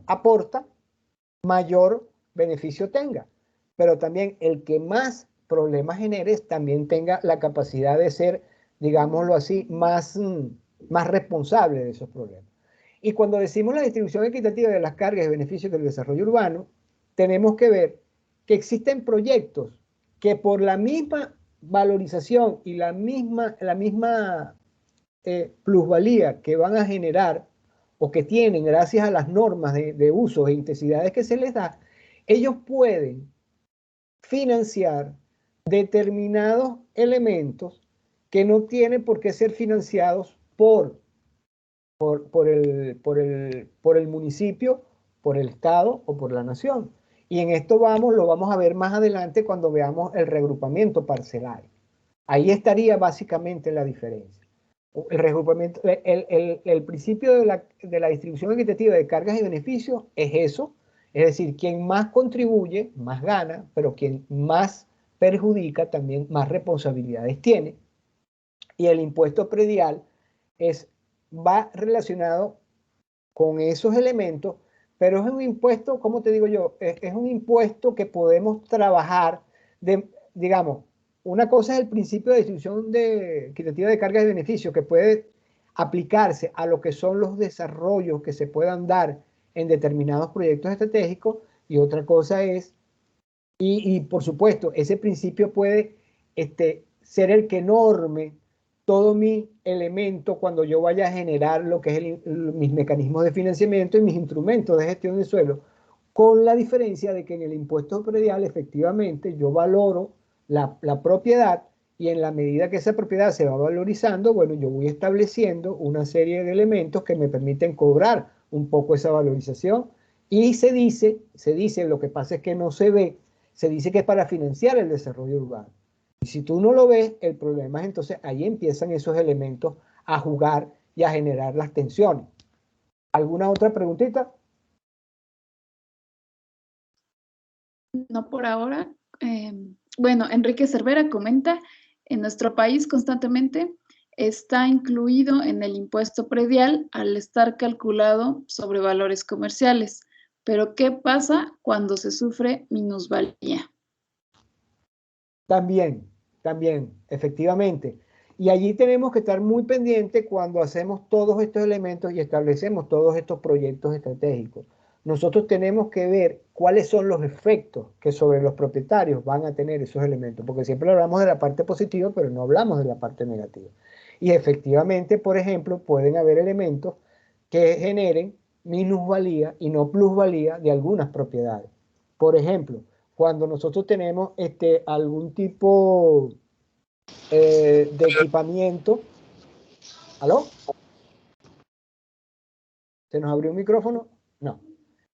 aporta, mayor beneficio tenga, pero también el que más problemas genere también tenga la capacidad de ser, digámoslo así, más responsable de esos problemas. Y cuando decimos la distribución equitativa de las cargas y beneficios del desarrollo urbano, tenemos que ver que existen proyectos que por la misma valorización y la misma plusvalía que van a generar o que tienen gracias a las normas de usos e intensidades que se les da, ellos pueden financiar determinados elementos que no tienen por qué ser financiados por el municipio, por el Estado o por la nación. Y en esto lo vamos a ver más adelante cuando veamos el reagrupamiento parcelario. Ahí estaría básicamente la diferencia. El reagrupamiento, el principio de la distribución equitativa de cargas y beneficios es eso, es decir, quien más contribuye, más gana, pero quien más perjudica, también más responsabilidades tiene. Y el impuesto predial va relacionado con esos elementos, pero es un impuesto, ¿cómo te digo yo? Es un impuesto que podemos trabajar, digamos, una cosa es el principio de distribución equitativa de cargas y beneficios, que puede aplicarse a lo que son los desarrollos que se puedan dar en determinados proyectos estratégicos, y otra cosa es, y por supuesto, ese principio puede ser el que norme todo mi elemento cuando yo vaya a generar lo que es mis mecanismos de financiamiento y mis instrumentos de gestión de suelo, con la diferencia de que en el impuesto predial efectivamente yo valoro la propiedad, y en la medida que esa propiedad se va valorizando, bueno, yo voy estableciendo una serie de elementos que me permiten cobrar un poco esa valorización, y se dice, lo que pasa es que no se ve, se dice que es para financiar el desarrollo urbano. Y si tú no lo ves, el problema es entonces ahí empiezan esos elementos a jugar y a generar las tensiones. ¿Alguna otra preguntita? No por ahora. Bueno, Enrique Cervera comenta, en nuestro país constantemente está incluido en el impuesto predial al estar calculado sobre valores comerciales. Pero ¿qué pasa cuando se sufre minusvalía? También, efectivamente. Y allí tenemos que estar muy pendientes cuando hacemos todos estos elementos y establecemos todos estos proyectos estratégicos. Nosotros tenemos que ver cuáles son los efectos que sobre los propietarios van a tener esos elementos, porque siempre hablamos de la parte positiva, pero no hablamos de la parte negativa. Y efectivamente, por ejemplo, pueden haber elementos que generen minusvalía y no plusvalía de algunas propiedades. Por ejemplo, cuando nosotros tenemos algún tipo de equipamiento. ¿Aló? ¿Se nos abrió un micrófono? No.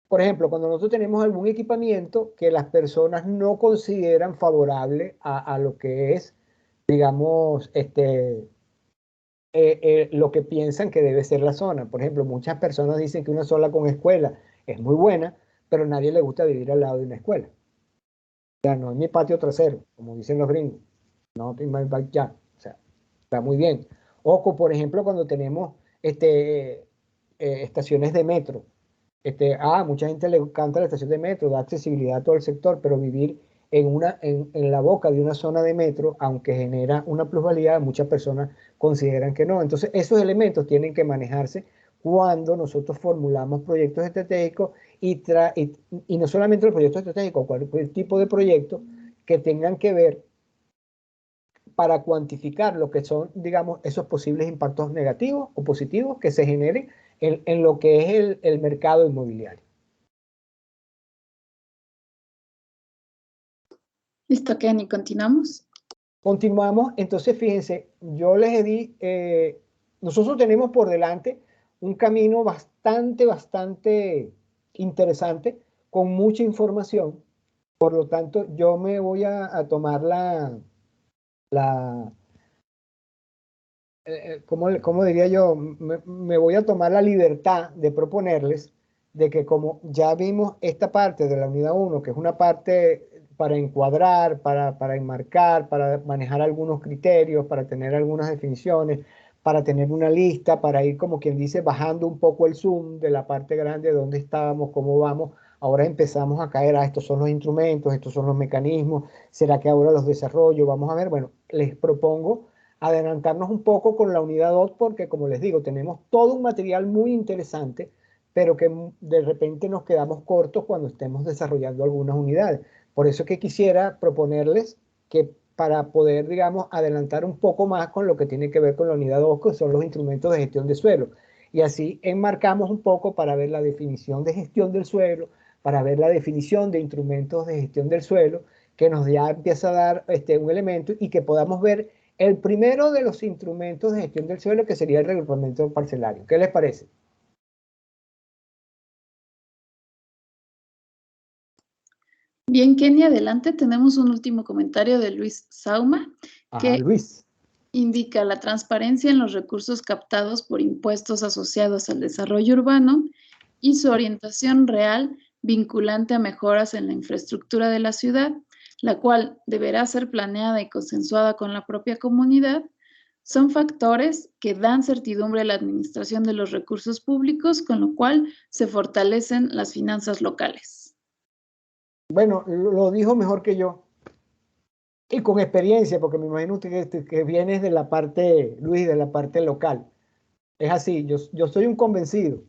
Por ejemplo, cuando nosotros tenemos algún equipamiento que las personas no consideran favorable a lo que es, digamos, lo que piensan que debe ser la zona. Por ejemplo, muchas personas dicen que una zona con escuela es muy buena, pero a nadie le gusta vivir al lado de una escuela. O sea, no es mi patio trasero, como dicen los gringos. No, my backyard. O sea, está muy bien. Ojo, por ejemplo, cuando tenemos estaciones de metro. Mucha gente le encanta la estación de metro, da accesibilidad a todo el sector, pero vivir en la boca de una zona de metro, aunque genera una plusvalía, muchas personas consideran que no. Entonces, esos elementos tienen que manejarse cuando nosotros formulamos proyectos estratégicos y no solamente los proyectos estratégicos, cualquier tipo de proyecto que tengan que ver para cuantificar lo que son, digamos, esos posibles impactos negativos o positivos que se generen en lo que es el mercado inmobiliario. Listo, Kenny, continuamos. Continuamos, entonces fíjense, yo les di, nosotros tenemos por delante un camino bastante interesante, con mucha información. Por lo tanto, yo me voy a tomar ¿cómo diría yo? Me voy a tomar la libertad de proponerles de que como ya vimos esta parte de la unidad 1, que es una parte para encuadrar, para enmarcar, para manejar algunos criterios, para tener algunas definiciones, para tener una lista, para ir como quien dice bajando un poco el zoom de la parte grande de dónde estábamos, cómo vamos. Ahora empezamos a caer a estos son los instrumentos, estos son los mecanismos, ¿será que ahora los desarrollo? Vamos a ver, bueno, les propongo adelantarnos un poco con la unidad 2 porque, como les digo, tenemos todo un material muy interesante, pero que de repente nos quedamos cortos cuando estemos desarrollando algunas unidades. Por eso que quisiera proponerles que para poder, digamos, adelantar un poco más con lo que tiene que ver con la unidad 2, que son los instrumentos de gestión de suelo. Y así enmarcamos un poco para ver la definición de gestión del suelo, para ver la definición de instrumentos de gestión del suelo, que nos ya empieza a dar un elemento y que podamos ver el primero de los instrumentos de gestión del suelo, que sería el regrupamiento parcelario. ¿Qué les parece? Bien, Kenny, adelante. Tenemos un último comentario de Luis Sauma, Ajá, que Luis. indica la transparencia en los recursos captados por impuestos asociados al desarrollo urbano y su orientación real vinculante a mejoras en la infraestructura de la ciudad, la cual deberá ser planeada y consensuada con la propia comunidad, son factores que dan certidumbre a la administración de los recursos públicos, con lo cual se fortalecen las finanzas locales. Bueno, lo dijo mejor que yo. Y con experiencia, porque me imagino que vienes de la parte, Luis, de la parte local. Es así, yo soy un convencido.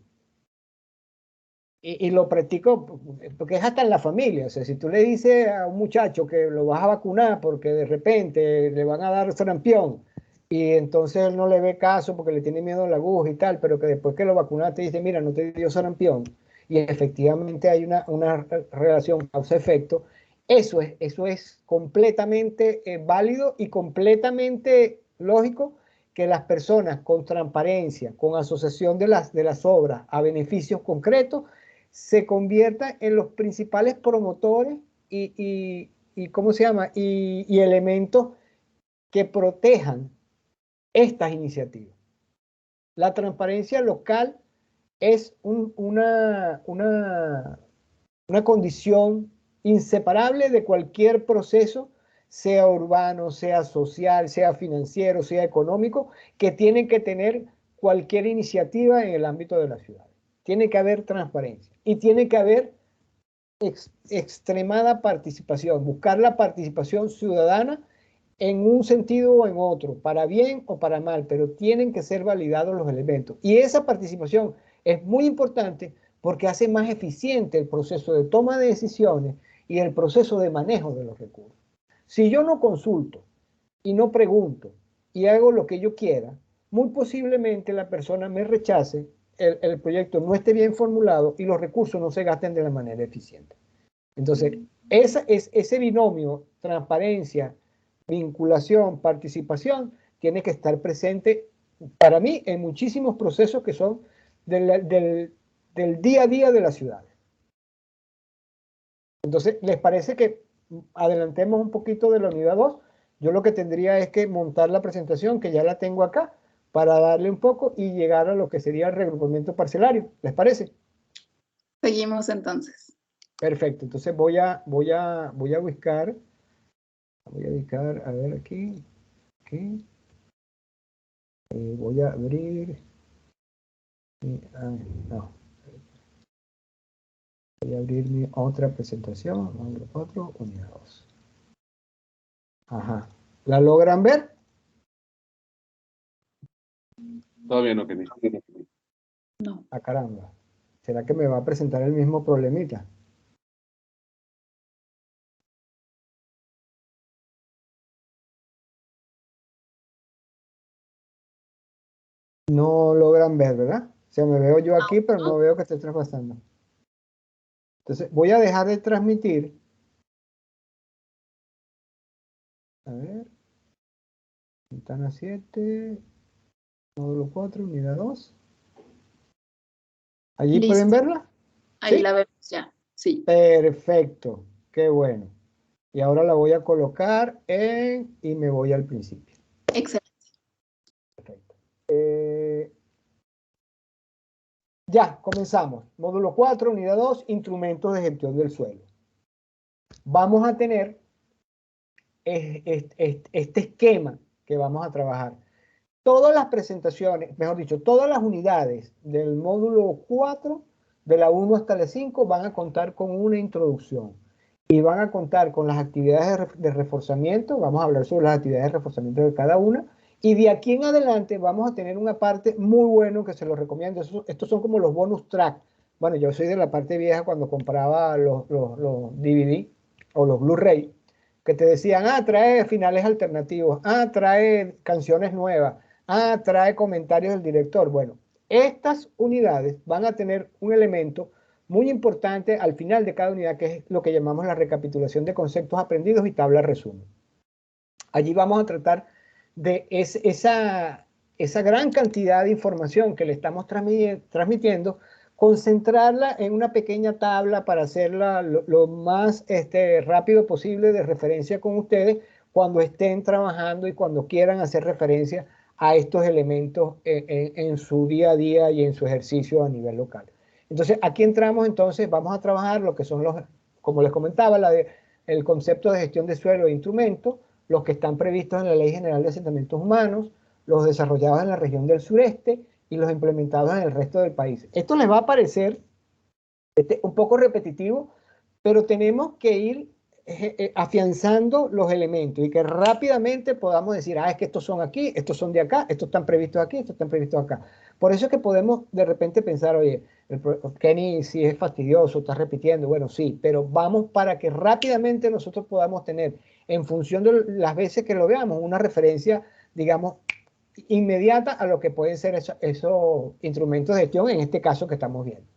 Y lo practico porque es hasta en la familia. O sea, si tú le dices a un muchacho que lo vas a vacunar porque de repente le van a dar sarampión y entonces él no le ve caso porque le tiene miedo a la aguja y tal, pero que después que lo vacunaste dice, mira, no te dio sarampión y efectivamente hay una relación causa-efecto, eso es completamente válido y completamente lógico que las personas con transparencia, con asociación de las obras a beneficios concretos, se conviertan en los principales promotores y ¿cómo se llama? Y elementos que protejan estas iniciativas. La transparencia local es una condición inseparable de cualquier proceso, sea urbano, sea social, sea financiero, sea económico, que tiene que tener cualquier iniciativa en el ámbito de la ciudad. Tiene que haber transparencia y tiene que haber extremada participación, buscar la participación ciudadana en un sentido o en otro, para bien o para mal, pero tienen que ser validados los elementos. Y esa participación es muy importante porque hace más eficiente el proceso de toma de decisiones y el proceso de manejo de los recursos. Si yo no consulto y no pregunto y hago lo que yo quiera, muy posiblemente la persona me rechace, el proyecto no esté bien formulado y los recursos no se gasten de la manera eficiente. Entonces, ese binomio, transparencia, vinculación, participación, tiene que estar presente para mí en muchísimos procesos que son del día a día de las ciudades. Entonces, ¿les parece que adelantemos un poquito de la unidad 2? Yo lo que tendría es que montar la presentación, que ya la tengo acá, para darle un poco y llegar a lo que sería el regrupamiento parcelario. ¿Les parece? Seguimos entonces. Perfecto. Entonces voy a buscar, a ver aquí. Voy a abrir. No. Voy a abrir mi otra presentación, unidad 2. Ajá. ¿La logran ver? Todavía no, Kenny. No. Ah, caramba. ¿Será que me va a presentar el mismo problemita? No logran ver, ¿verdad? O sea, me veo yo aquí, pero no veo que esté traspasando. Entonces, voy a dejar de transmitir. A ver. Ventana 7, módulo 4, unidad 2. ¿Allí Listo. pueden verla? Ahí ¿Sí? la vemos ya. Sí. Perfecto. Qué bueno. Y ahora la voy a colocar en... y me voy al principio. Excelente. Perfecto. Ya, comenzamos. Módulo 4, unidad 2, instrumentos de gestión del suelo. Vamos a tener este esquema que vamos a trabajar. Todas las presentaciones, mejor dicho, todas las unidades del módulo 4, de la 1 hasta la 5, van a contar con una introducción y van a contar con las actividades de reforzamiento. Vamos a hablar sobre las actividades de reforzamiento de cada una. Y de aquí en adelante vamos a tener una parte muy buena que se los recomiendo. Estos son como los bonus track. Bueno, yo soy de la parte vieja cuando compraba los DVD o los Blu-ray, que te decían, trae finales alternativos, trae canciones nuevas, trae comentarios del director. Bueno, estas unidades van a tener un elemento muy importante al final de cada unidad, que es lo que llamamos la recapitulación de conceptos aprendidos y tabla resumen. Allí vamos a tratar de esa gran cantidad de información que le estamos transmitiendo, concentrarla en una pequeña tabla para hacerla lo más rápido posible de referencia con ustedes cuando estén trabajando y cuando quieran hacer referencia a estos elementos en su día a día y en su ejercicio a nivel local. Entonces, aquí entramos, entonces, vamos a trabajar lo que son los, como les comentaba, el concepto de gestión de suelo e instrumentos, los que están previstos en la Ley General de Asentamientos Humanos, los desarrollados en la región del sureste y los implementados en el resto del país. Esto les va a parecer un poco repetitivo, pero tenemos que ir afianzando los elementos y que rápidamente podamos decir, es que estos son aquí, estos son de acá, estos están previstos aquí, estos están previstos acá. Por eso es que podemos de repente pensar, oye, Kenny, si es fastidioso, está repitiendo, bueno, sí, pero vamos para que rápidamente nosotros podamos tener, en función de las veces que lo veamos, una referencia, digamos, inmediata a lo que pueden ser esos instrumentos de gestión, en este caso que estamos viendo.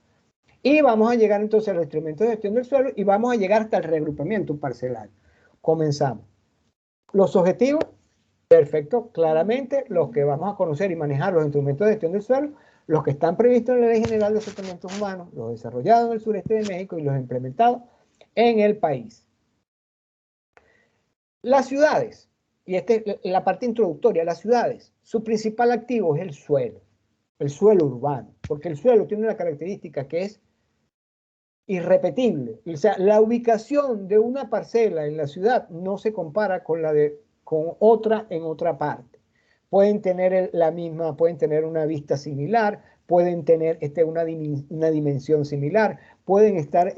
Y vamos a llegar entonces a los instrumentos de gestión del suelo y vamos a llegar hasta el reagrupamiento parcelar. Comenzamos. Los objetivos, perfecto, claramente los que vamos a conocer y manejar los instrumentos de gestión del suelo, los que están previstos en la Ley General de Asentamientos Humanos, los desarrollados en el sureste de México y los implementados en el país. Las ciudades, y esta es la parte introductoria, las ciudades, su principal activo es el suelo urbano, porque el suelo tiene una característica que es irrepetible. O sea, la ubicación de una parcela en la ciudad no se compara con otra en otra parte. Pueden tener pueden tener una vista similar, pueden tener una dimensión similar, pueden estar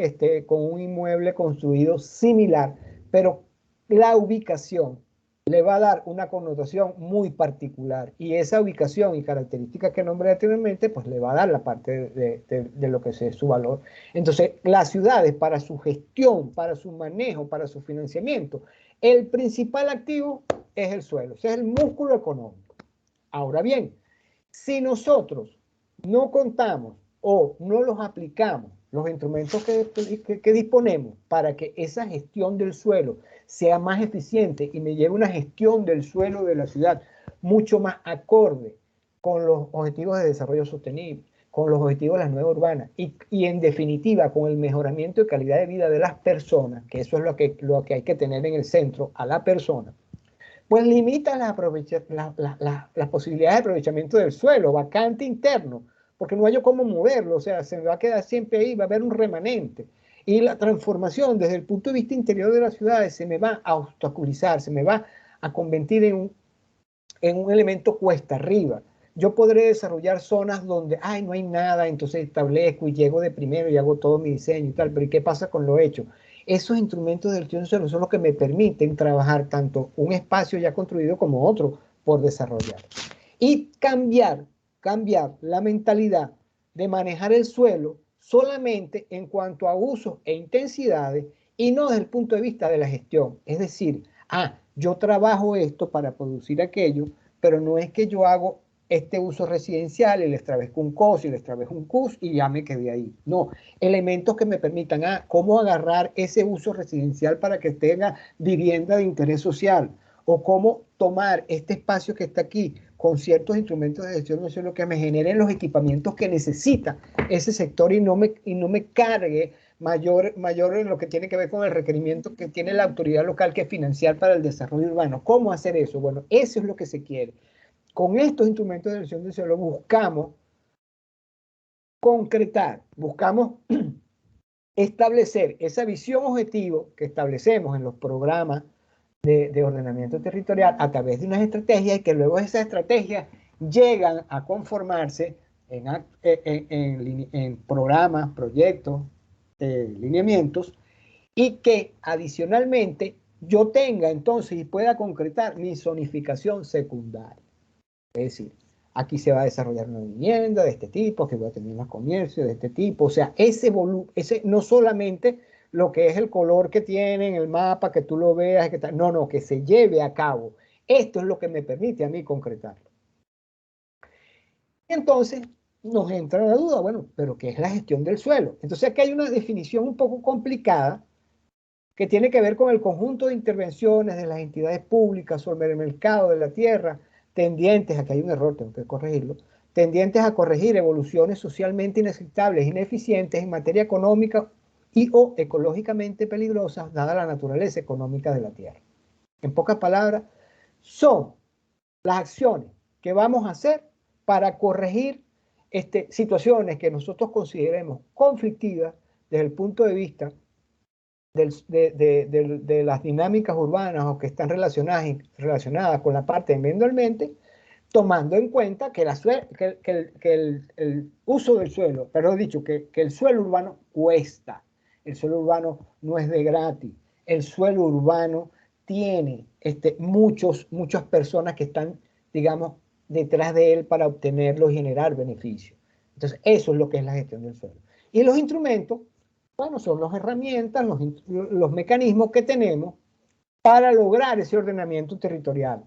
con un inmueble construido similar, pero la ubicación le va a dar una connotación muy particular y esa ubicación y características que nombré anteriormente, pues le va a dar la parte de lo que es su valor. Entonces, las ciudades para su gestión, para su manejo, para su financiamiento, el principal activo es el suelo, ese es el músculo económico. Ahora bien, si nosotros no contamos o no los aplicamos, los instrumentos que disponemos para que esa gestión del suelo sea más eficiente y me lleve una gestión del suelo de la ciudad mucho más acorde con los objetivos de desarrollo sostenible, con los objetivos de las nuevas urbanas y en definitiva con el mejoramiento de calidad de vida de las personas, que eso es lo que hay que tener en el centro, a la persona, pues limita las posibilidades de aprovechamiento del suelo, vacante interno, porque no hay cómo moverlo, o sea, se va a quedar siempre ahí, va a haber un remanente. Y la transformación desde el punto de vista interior de las ciudades se me va a obstaculizar, se me va a convertir en un elemento cuesta arriba. Yo podré desarrollar zonas donde, no hay nada, entonces establezco y llego de primero y hago todo mi diseño y tal, pero ¿y qué pasa con lo hecho? Esos instrumentos de gestión del suelo son los que me permiten trabajar tanto un espacio ya construido como otro por desarrollar. Y cambiar la mentalidad de manejar el suelo solamente en cuanto a usos e intensidades y no desde el punto de vista de la gestión. Es decir, yo trabajo esto para producir aquello, pero no es que yo hago este uso residencial y le establezco un COS y le establezco un CUS y ya me quedé ahí. No, elementos que me permitan cómo agarrar ese uso residencial para que tenga vivienda de interés social, o cómo tomar este espacio que está aquí con ciertos instrumentos de gestión del suelo que me generen los equipamientos que necesita ese sector y no me cargue mayor en lo que tiene que ver con el requerimiento que tiene la autoridad local que financiar para el desarrollo urbano. ¿Cómo hacer eso? Bueno, eso es lo que se quiere. Con estos instrumentos de gestión del suelo buscamos concretar, buscamos establecer esa visión objetivo que establecemos en los programas de ordenamiento territorial a través de unas estrategias y que luego esas estrategias llegan a conformarse en programas, proyectos, lineamientos, y que adicionalmente yo tenga entonces y pueda concretar mi zonificación secundaria. Es decir, aquí se va a desarrollar una vivienda de este tipo, que voy a tener unos comercios de este tipo. O sea, ese no solamente lo que es el color que tiene en el mapa, que tú lo veas, no, que se lleve a cabo. Esto es lo que me permite a mí concretarlo. Y entonces nos entra la duda, bueno, pero ¿qué es la gestión del suelo? Entonces aquí hay una definición un poco complicada que tiene que ver con el conjunto de intervenciones de las entidades públicas sobre el mercado de la tierra, tendientes, aquí hay un error, tengo que corregirlo, tendientes a corregir evoluciones socialmente inaceptables, ineficientes en materia económica y o ecológicamente peligrosas, dada la naturaleza económica de la tierra. En pocas palabras, son las acciones que vamos a hacer para corregir situaciones que nosotros consideremos conflictivas desde el punto de vista de las dinámicas urbanas o que están relacionadas con la parte ambientalmente, tomando en cuenta que el uso del suelo, perdón dicho, que el suelo urbano cuesta. El suelo urbano no es de gratis. El suelo urbano tiene muchas personas que están, digamos, detrás de él para obtenerlo y generar beneficios. Entonces, eso es lo que es la gestión del suelo. Y los instrumentos, bueno, son las herramientas, los mecanismos que tenemos para lograr ese ordenamiento territorial,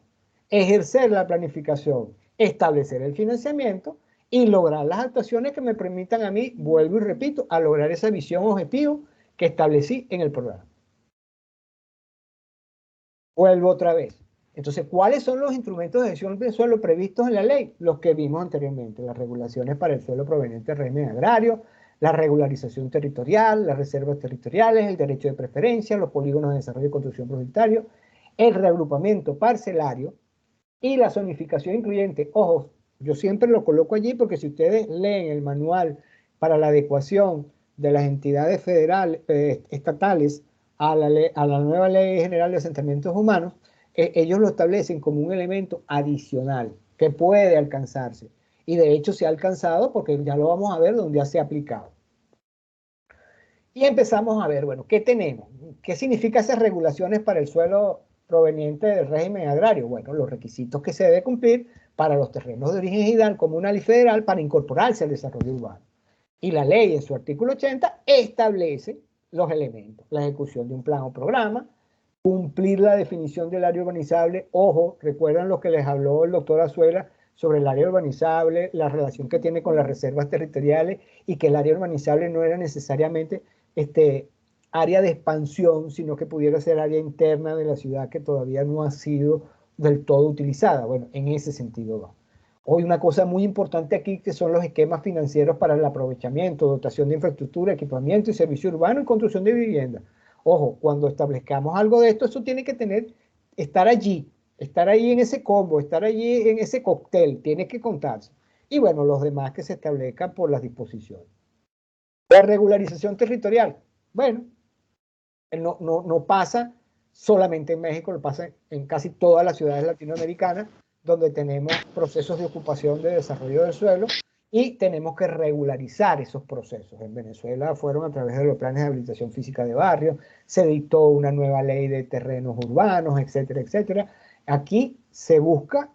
ejercer la planificación, establecer el financiamiento y lograr las actuaciones que me permitan a mí, vuelvo y repito, a lograr esa visión objetivo que establecí en el programa. Vuelvo otra vez. Entonces, ¿cuáles son los instrumentos de gestión del suelo previstos en la ley? Los que vimos anteriormente, las regulaciones para el suelo proveniente del régimen agrario, la regularización territorial, las reservas territoriales, el derecho de preferencia, los polígonos de desarrollo y construcción prioritario, el reagrupamiento parcelario y la zonificación incluyente. Ojo, yo siempre lo coloco allí porque si ustedes leen el manual para la adecuación de las entidades federales, estatales a la nueva Ley General de Asentamientos Humanos, ellos lo establecen como un elemento adicional que puede alcanzarse. Y de hecho se ha alcanzado porque ya lo vamos a ver donde ya se ha aplicado. Y empezamos a ver, bueno, ¿qué tenemos? ¿Qué significa esas regulaciones para el suelo proveniente del régimen agrario? Bueno, los requisitos que se debe cumplir para los terrenos de origen ejidal, comunal y federal para incorporarse al desarrollo urbano. Y la ley en su artículo 80 establece los elementos, la ejecución de un plan o programa, cumplir la definición del área urbanizable. Ojo, recuerdan lo que les habló el doctor Azuela sobre el área urbanizable, la relación que tiene con las reservas territoriales y que el área urbanizable no era necesariamente área de expansión, sino que pudiera ser área interna de la ciudad que todavía no ha sido del todo utilizada. Bueno, en ese sentido va. Hoy una cosa muy importante aquí que son los esquemas financieros para el aprovechamiento, dotación de infraestructura, equipamiento y servicio urbano y construcción de vivienda. Ojo, cuando establezcamos algo de esto, eso tiene que estar allí en ese combo, estar allí en ese cóctel, tiene que contarse. Y bueno, los demás que se establezcan por las disposiciones. La regularización territorial, bueno, no pasa solamente en México, lo pasa en casi todas las ciudades latinoamericanas, donde tenemos procesos de ocupación de desarrollo del suelo y tenemos que regularizar esos procesos. En Venezuela fueron a través de los planes de habilitación física de barrio, se dictó una nueva ley de terrenos urbanos, etcétera, etcétera. Aquí se busca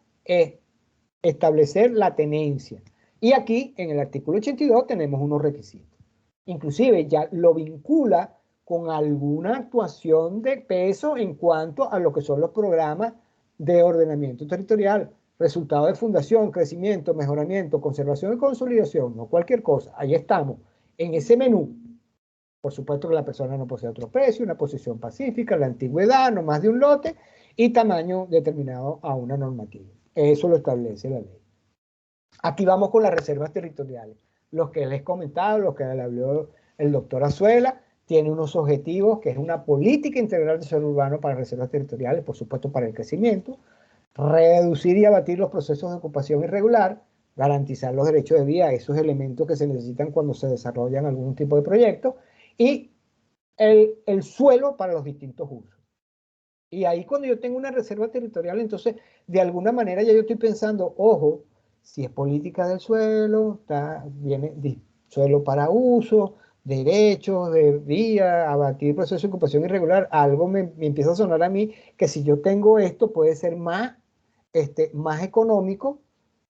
establecer la tenencia. Y aquí, en el artículo 82, tenemos unos requisitos. Inclusive ya lo vincula con alguna actuación de peso en cuanto a lo que son los programas de ordenamiento territorial, resultado de fundación, crecimiento, mejoramiento, conservación y consolidación, no cualquier cosa. Ahí estamos, en ese menú. Por supuesto que la persona no posee otro precio, una posición pacífica, la antigüedad, no más de un lote y tamaño determinado a una normativa. Eso lo establece la ley. Aquí vamos con las reservas territoriales. Los que les he comentado, los que le habló el doctor Azuela, tiene unos objetivos que es una política integral de desarrollo urbano para reservas territoriales, por supuesto para el crecimiento, reducir y abatir los procesos de ocupación irregular, garantizar los derechos de vía, esos elementos que se necesitan cuando se desarrollan algún tipo de proyecto, y el suelo para los distintos usos. Y ahí cuando yo tengo una reserva territorial, entonces de alguna manera ya yo estoy pensando, ojo, si es política del suelo, viene suelo para uso, derechos de vía, abatir proceso de ocupación irregular, algo me empieza a sonar a mí que si yo tengo esto puede ser más económico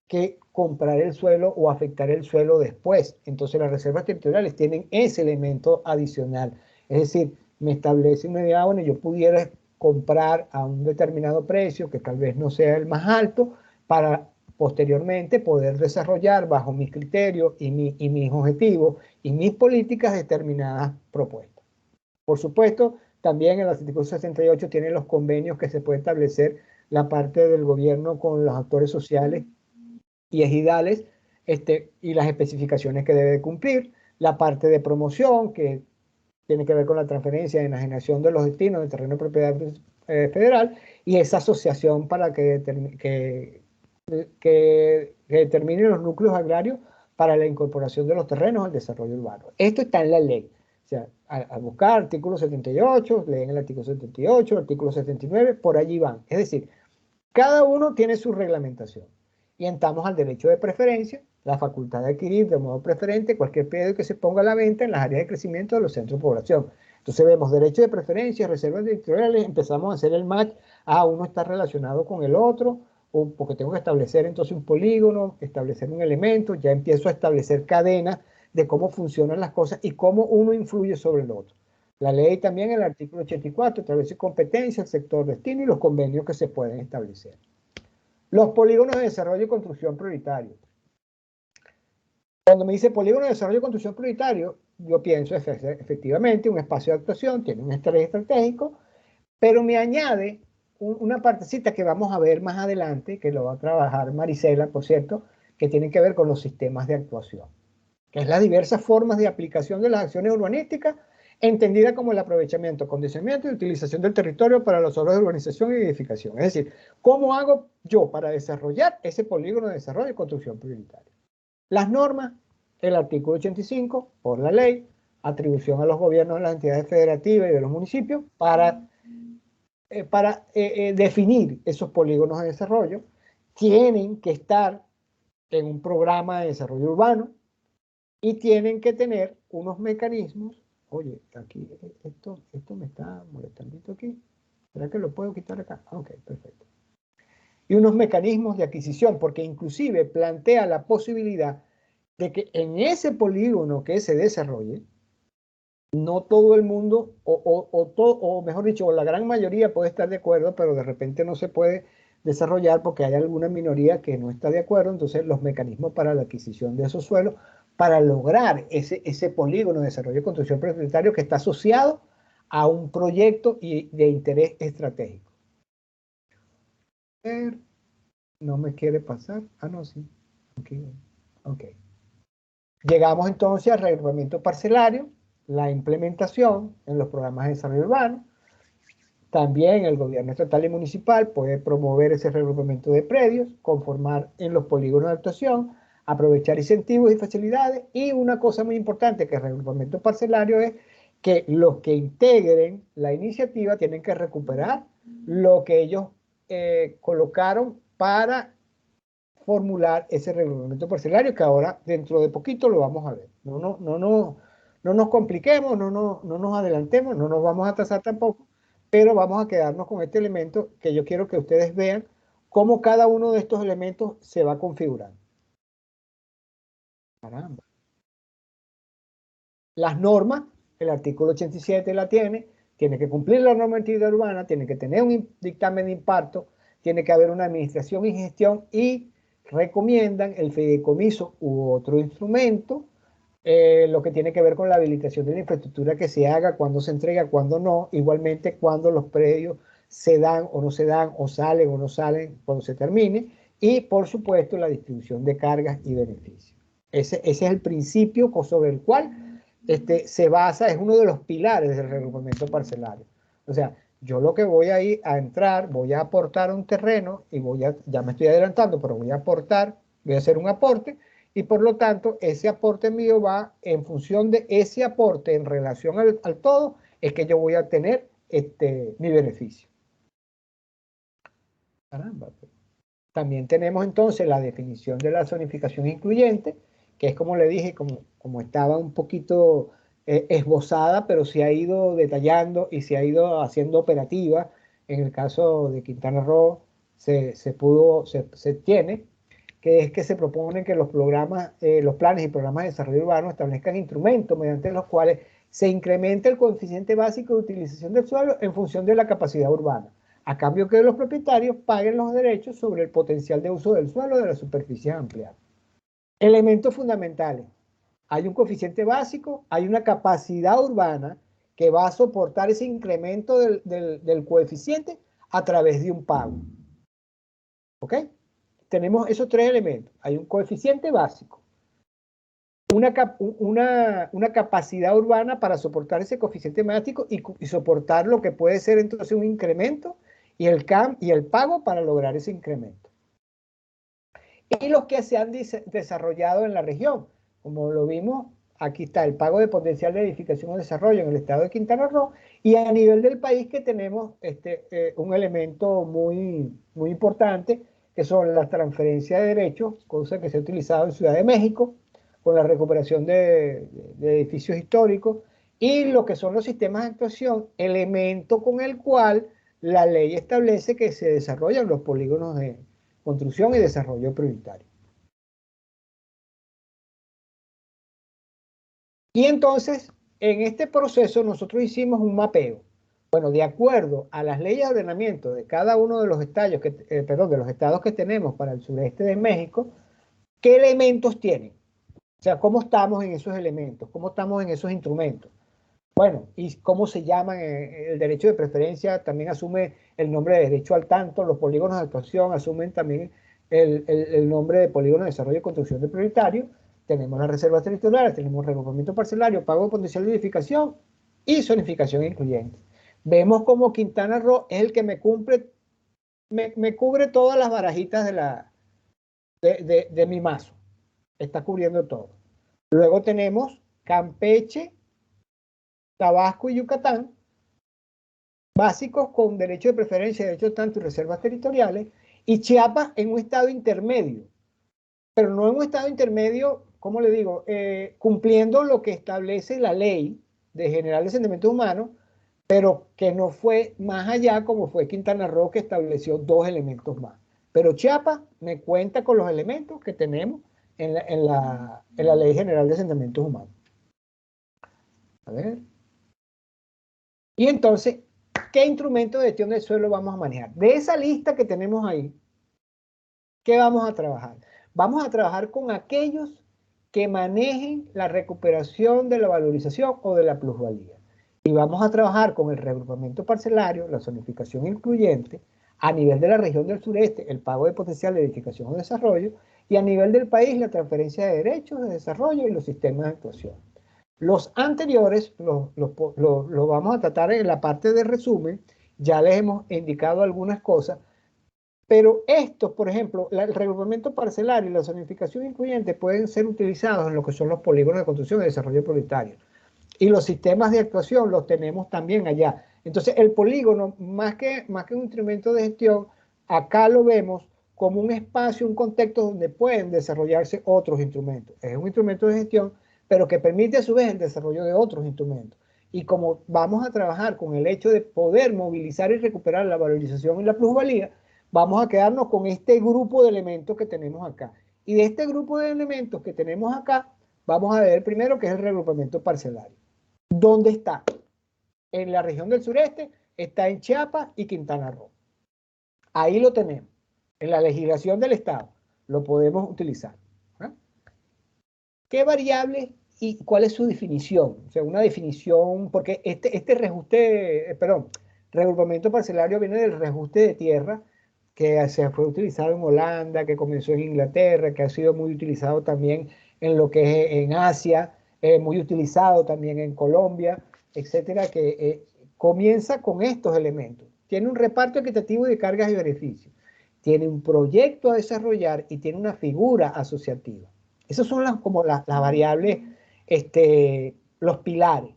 que comprar el suelo o afectar el suelo después. Entonces las reservas territoriales tienen ese elemento adicional. Es decir, me establece una idea, bueno, yo pudiera comprar a un determinado precio que tal vez no sea el más alto para posteriormente poder desarrollar bajo mis criterios y mis objetivos y mis políticas determinadas propuestas. Por supuesto, también el artículo 68 tiene los convenios que se puede establecer la parte del gobierno con los actores sociales y ejidales y las especificaciones que debe cumplir, la parte de promoción que tiene que ver con la transferencia y enajenación de los destinos del terreno de propiedad federal y esa asociación para que determine los núcleos agrarios para la incorporación de los terrenos al desarrollo urbano. Esto está en la ley. O sea, al buscar artículo 78, leen el artículo 78, el artículo 79, por allí van. Es decir, cada uno tiene su reglamentación. Y entramos al derecho de preferencia, la facultad de adquirir de modo preferente cualquier predio que se ponga a la venta en las áreas de crecimiento de los centros de población. Entonces vemos derecho de preferencia, reservas territoriales, empezamos a hacer el match, uno está relacionado con el otro, o porque tengo que establecer entonces un polígono, establecer un elemento, ya empiezo a establecer cadenas de cómo funcionan las cosas y cómo uno influye sobre el otro. La ley también, el artículo 84, establece competencia, el sector destino y los convenios que se pueden establecer. Los polígonos de desarrollo y construcción prioritario. Cuando me dice polígono de desarrollo y construcción prioritario, yo pienso efectivamente un espacio de actuación, tiene un estrés estratégico, pero me añade una partecita que vamos a ver más adelante, que lo va a trabajar Marisela, por cierto, que tiene que ver con los sistemas de actuación, que es las diversas formas de aplicación de las acciones urbanísticas, entendida como el aprovechamiento, condicionamiento y utilización del territorio para las obras de urbanización y edificación. Es decir, ¿cómo hago yo para desarrollar ese polígono de desarrollo y construcción prioritaria? Las normas, el artículo 85, por la ley, atribución a los gobiernos de las entidades federativas y de los municipios para definir esos polígonos de desarrollo, tienen que estar en un programa de desarrollo urbano y tienen que tener unos mecanismos. Oye, aquí esto me está molestando aquí. ¿Será que lo puedo quitar acá? Ok, perfecto. Y unos mecanismos de adquisición, porque inclusive plantea la posibilidad de que en ese polígono que se desarrolle, no todo el mundo, o mejor dicho, la gran mayoría puede estar de acuerdo, pero de repente no se puede desarrollar porque hay alguna minoría que no está de acuerdo. Entonces los mecanismos para la adquisición de esos suelos, para lograr ese polígono de desarrollo y construcción prioritario que está asociado a un proyecto de interés estratégico. No me quiere pasar. No, sí. Ok. Llegamos entonces al reagrupamiento parcelario, la implementación en los programas de desarrollo urbano. También el gobierno estatal y municipal puede promover ese reagrupamiento de predios, conformar en los polígonos de actuación, aprovechar incentivos y facilidades. Y una cosa muy importante que el reagrupamiento parcelario es que los que integren la iniciativa tienen que recuperar lo que ellos colocaron para formular ese reglumento parcelario que ahora dentro de poquito lo vamos a ver. No nos compliquemos, no nos adelantemos, no nos vamos a atrasar tampoco, pero vamos a quedarnos con este elemento que yo quiero que ustedes vean cómo cada uno de estos elementos se va configurando. Caramba. Las normas, el artículo 87 la tiene que cumplir la normatividad urbana, tiene que tener un dictamen de impacto, tiene que haber una administración y gestión y recomiendan el fideicomiso u otro instrumento, lo que tiene que ver con la habilitación de la infraestructura que se haga, cuándo se entrega, cuándo no, igualmente cuándo los predios se dan o no se dan, o salen o no salen cuando se termine, y por supuesto la distribución de cargas y beneficios. Ese es el principio sobre el cual se basa, es uno de los pilares del regrupamiento parcelario. O sea, yo lo que voy a ir a entrar, voy a aportar un terreno y ya me estoy adelantando, pero voy a aportar, voy a hacer un aporte y por lo tanto ese aporte mío va en función de ese aporte en relación al todo, es que yo voy a tener mi beneficio. Caramba. También tenemos entonces la definición de la zonificación incluyente, que es como le dije, como estaba un poquito esbozada, pero se ha ido detallando y se ha ido haciendo operativa. En el caso de Quintana Roo se tiene, que es que se propone que los planes y programas de desarrollo urbano establezcan instrumentos mediante los cuales se incrementa el coeficiente básico de utilización del suelo en función de la capacidad urbana, a cambio que los propietarios paguen los derechos sobre el potencial de uso del suelo de las superficies ampliadas. Elementos fundamentales. Hay un coeficiente básico, hay una capacidad urbana que va a soportar ese incremento del coeficiente a través de un pago. ¿Ok? Tenemos esos tres elementos. Hay un coeficiente básico, una capacidad urbana para soportar ese coeficiente básico y soportar lo que puede ser entonces un incremento y el pago para lograr ese incremento. Y los que se han desarrollado en la región, como lo vimos, aquí está el pago de potencial de edificación o desarrollo en el estado de Quintana Roo, y a nivel del país que tenemos un elemento muy, muy importante, que son las transferencias de derechos, cosa que se ha utilizado en Ciudad de México, con la recuperación de edificios históricos, y lo que son los sistemas de actuación, elemento con el cual la ley establece que se desarrollan los polígonos de construcción y desarrollo prioritario. Y entonces, en este proceso nosotros hicimos un mapeo. Bueno, de acuerdo a las leyes de ordenamiento de cada uno de los estados que tenemos para el sureste de México, ¿qué elementos tienen? O sea, ¿cómo estamos en esos elementos? ¿Cómo estamos en esos instrumentos? Bueno, ¿y cómo se llaman? El derecho de preferencia también asume el nombre de derecho al tanto, los polígonos de actuación asumen también el nombre de polígono de desarrollo y construcción de prioritario, tenemos las reservas territoriales, tenemos regrupamiento parcelario, pago de potencial de edificación y zonificación incluyente. Vemos como Quintana Roo es el que me cubre todas las barajitas de mi mazo, está cubriendo todo. Luego tenemos Campeche, Tabasco y Yucatán, básicos con derecho de preferencia, derecho de tanto y reservas territoriales, y Chiapas en un estado intermedio, pero no en un estado intermedio, ¿cómo le digo? Cumpliendo lo que establece la ley general de asentamientos humanos, pero que no fue más allá como fue Quintana Roo, que estableció 2 elementos más. Pero Chiapas me cuenta con los elementos que tenemos en la ley general de asentamientos humanos. A ver. Y entonces, ¿qué instrumento de gestión del suelo vamos a manejar? De esa lista que tenemos ahí, ¿qué vamos a trabajar? Vamos a trabajar con aquellos que manejen la recuperación de la valorización o de la plusvalía. Y vamos a trabajar con el regrupamiento parcelario, la zonificación incluyente, a nivel de la región del sureste, el pago de potencial de edificación o desarrollo, y a nivel del país, la transferencia de derechos de desarrollo y los sistemas de actuación. Los anteriores los vamos a tratar en la parte de resumen, ya les hemos indicado algunas cosas, pero estos, por ejemplo, el regrupamiento parcelario y la zonificación incluyente pueden ser utilizados en lo que son los polígonos de construcción y desarrollo prioritario. Y los sistemas de actuación los tenemos también allá. Entonces, el polígono, más que un instrumento de gestión, acá lo vemos como un espacio, un contexto donde pueden desarrollarse otros instrumentos. Es un instrumento de gestión, pero que permite a su vez el desarrollo de otros instrumentos. Y como vamos a trabajar con el hecho de poder movilizar y recuperar la valorización y la plusvalía, vamos a quedarnos con este grupo de elementos que tenemos acá. Y de este grupo de elementos que tenemos acá, vamos a ver primero qué es el reagrupamiento parcelario. ¿Dónde está? En la región del sureste, está en Chiapas y Quintana Roo. Ahí lo tenemos. En la legislación del Estado lo podemos utilizar. ¿Qué variables y cuál es su definición? O sea, una definición, porque este reajuste, reagrupamiento parcelario viene del reajuste de tierra que se fue utilizado en Holanda, que comenzó en Inglaterra, que ha sido muy utilizado también en lo que es en Asia, muy utilizado también en Colombia, etcétera, que comienza con estos elementos. Tiene un reparto equitativo de cargas y beneficios, tiene un proyecto a desarrollar y tiene una figura asociativa. Esas son las variables, los pilares.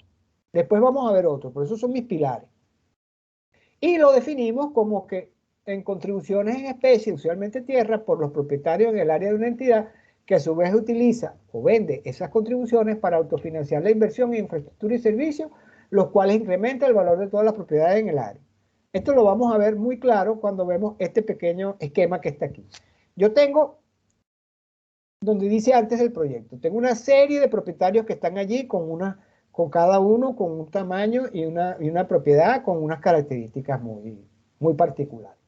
Después vamos a ver otros, pero esos son mis pilares. Y lo definimos como que en contribuciones en especie, usualmente tierra, por los propietarios en el área de una entidad que a su vez utiliza o vende esas contribuciones para autofinanciar la inversión en infraestructura y servicios, los cuales incrementan el valor de todas las propiedades en el área. Esto lo vamos a ver muy claro cuando vemos este pequeño esquema que está aquí. Yo tengo, donde dice antes del proyecto, tengo una serie de propietarios que están allí con cada uno con un tamaño y una propiedad con unas características muy particulares.